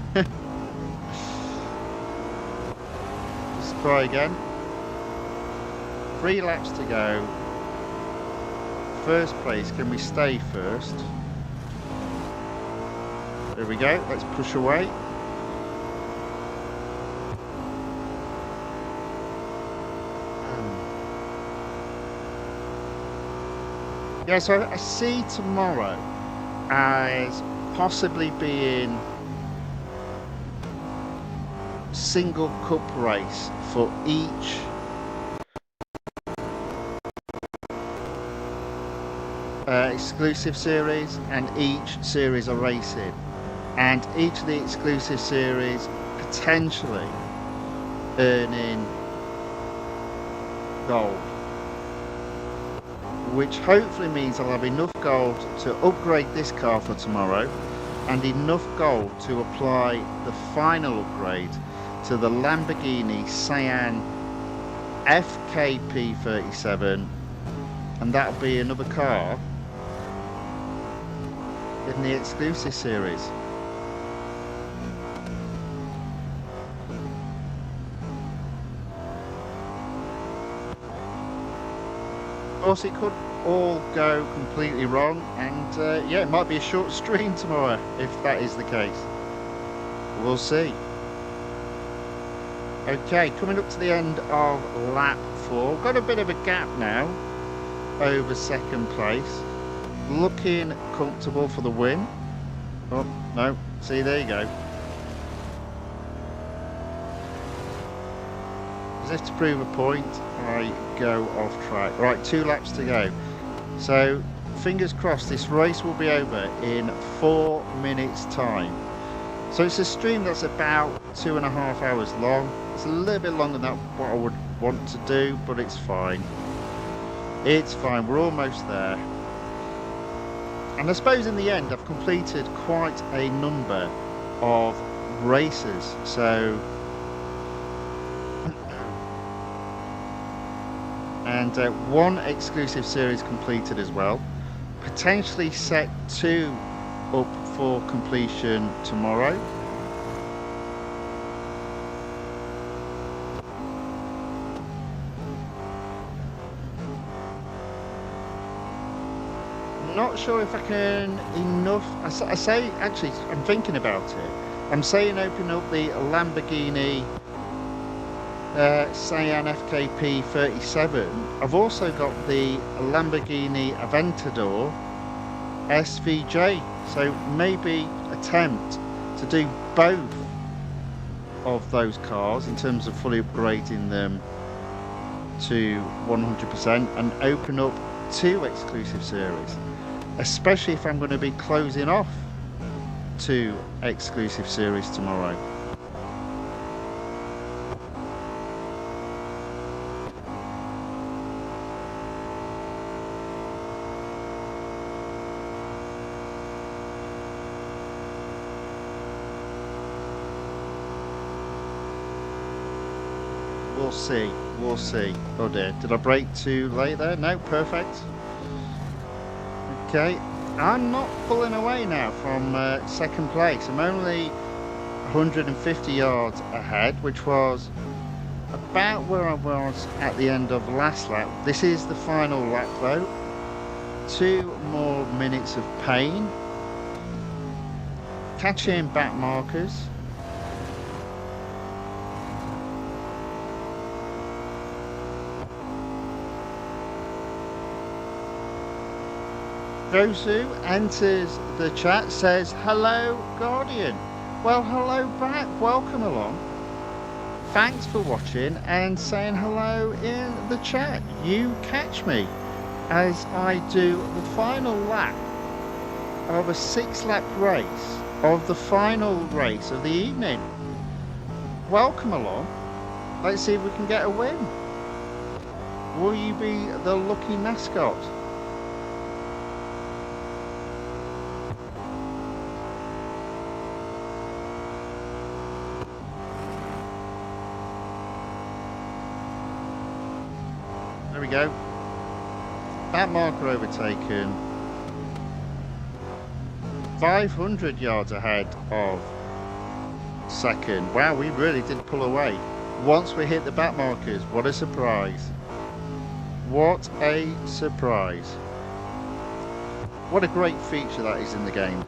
Just try again. 3 laps to go. First place, can we stay first? There we go, let's push away. Yeah, so I see tomorrow as possibly being single cup race for each exclusive series and each series are racing, and each of the exclusive series potentially earning gold, which hopefully means I'll have enough gold to upgrade this car for tomorrow and enough gold to apply the final upgrade to the Lamborghini Cyan FKP37, and that'll be another car in the exclusive series. Of course, it could all go completely wrong, and yeah, it might be a short stream tomorrow if that is the case. We'll see. Okay, coming up to the end of lap 4. Got a bit of a gap now over second place. Looking comfortable for the win. Oh, no. See, there you go. As if to prove a point, I go off track. Right, 2 laps to go. So, fingers crossed, this race will be over in 4 minutes' time. So it's a stream that's about 2.5 hours long. It's a little bit longer than what I would want to do, but it's fine. It's fine, we're almost there. And I suppose in the end I've completed quite a number of races, so and 1 exclusive series completed as well, potentially set 2 up for completion tomorrow. Not sure if I can enough. I say, actually, I'm thinking about it. I'm saying open up the Lamborghini Cyan FKP 37. I've also got the Lamborghini Aventador SVJ, so maybe attempt to do both of those cars in terms of fully upgrading them to 100% and open up 2 exclusive series, especially if I'm going to be closing off 2 exclusive series tomorrow. We'll see. Oh dear, did I brake too late there? No, perfect. Okay, I'm not pulling away now from second place. I'm only 150 yards ahead, which was about where I was at the end of last lap. This is the final lap though. 2 more minutes of pain. catching back markers. Josu enters the chat, says, hello, Guardian. Well, hello back. Welcome along. Thanks for watching and saying hello in the chat. You catch me as I do the final lap of a 6-lap race of the final race of the evening. Welcome along. Let's see if we can get a win. Will you be the lucky mascot? There we go. That marker overtaken. 500 yards ahead of second. Wow, we really did pull away. Once we hit the back markers, what a surprise. What a surprise. What a great feature that is in the game.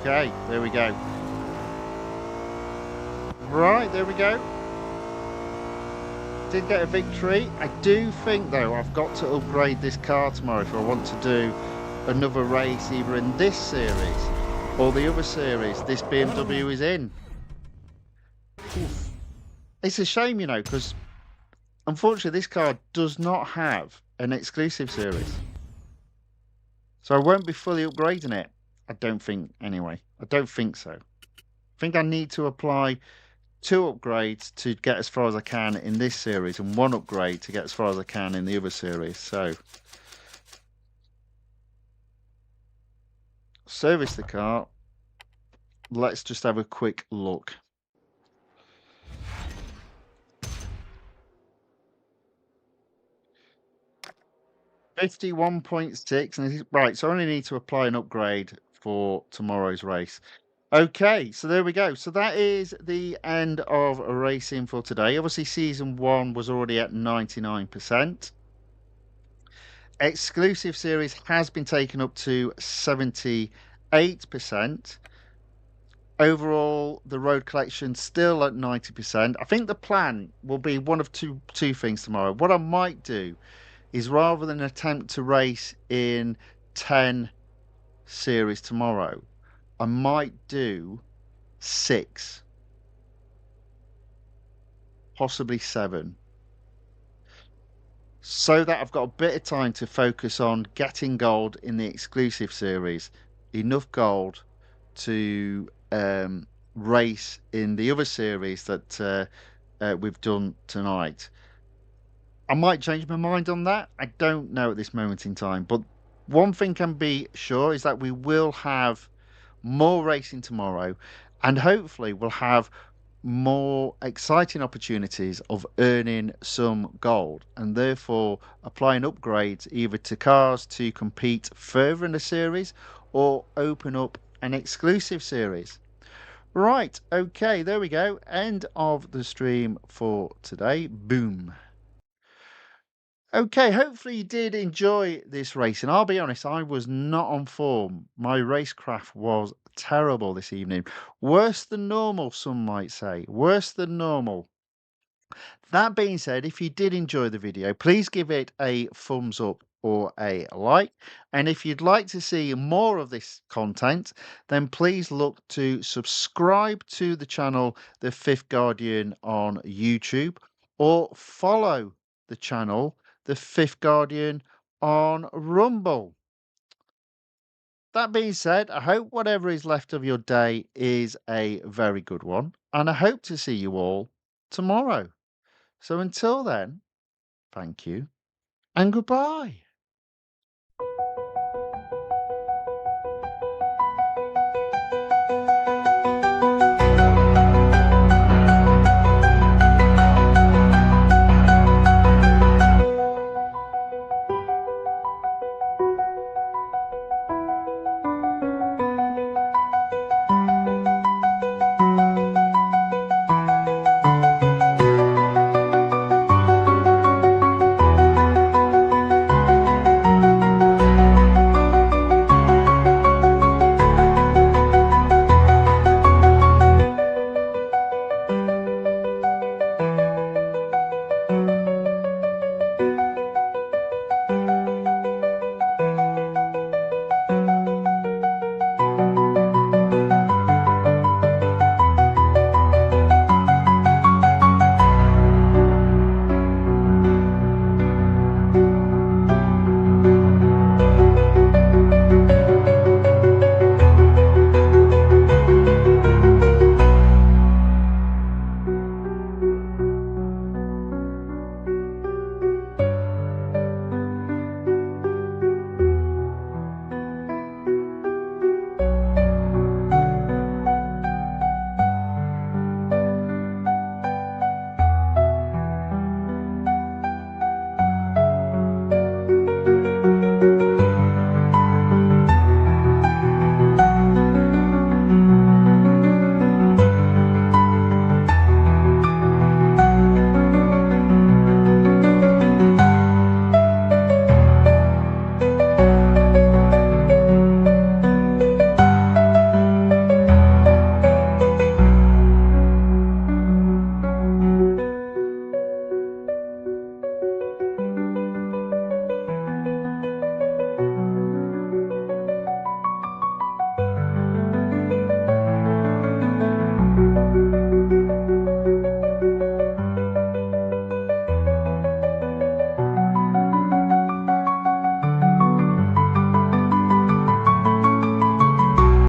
Okay, there we go. Right, there we go. Did get a victory. I do think, though, I've got to upgrade this car tomorrow if I want to do another race either in this series or the other series this BMW is in. Oof. It's a shame, you know, because unfortunately this car does not have an exclusive series. So I won't be fully upgrading it. I don't think, anyway. I don't think so. I think I need to apply 2 upgrades to get as far as I can in this series and 1 upgrade to get as far as I can in the other series. So, service the car. Let's just have a quick look. $51.6, and right, so I only need to apply an upgrade for tomorrow's race. Okay, so there we go. So that is the end of racing for today. Obviously, season 1 was already at 99%. Exclusive series has been taken up to 78%. Overall, the road collection still at 90%. I think the plan will be one of two things tomorrow. What I might do is, rather than attempt to race in 10 series tomorrow, I might do 6, possibly 7, so that I've got a bit of time to focus on getting gold in the exclusive series, enough gold to race in the other series that we've done tonight. I might change my mind on that. I don't know at this moment in time, but one thing can be sure is that we will have more racing tomorrow, and hopefully we'll have more exciting opportunities of earning some gold, and therefore applying upgrades either to cars to compete further in the series or open up an exclusive series. Right, okay, there we go. End of the stream for today. Boom. Okay, hopefully you did enjoy this racing. I'll be honest, I was not on form. My racecraft was terrible this evening. Worse than normal, some might say. Worse than normal. That being said, if you did enjoy the video, please give it a thumbs up or a like. And if you'd like to see more of this content, then please look to subscribe to the channel The Fifth Guardian on YouTube, or follow the channel The Fifth Guardian on Rumble. That being said, I hope whatever is left of your day is a very good one, and I hope to see you all tomorrow. So until then, thank you and goodbye.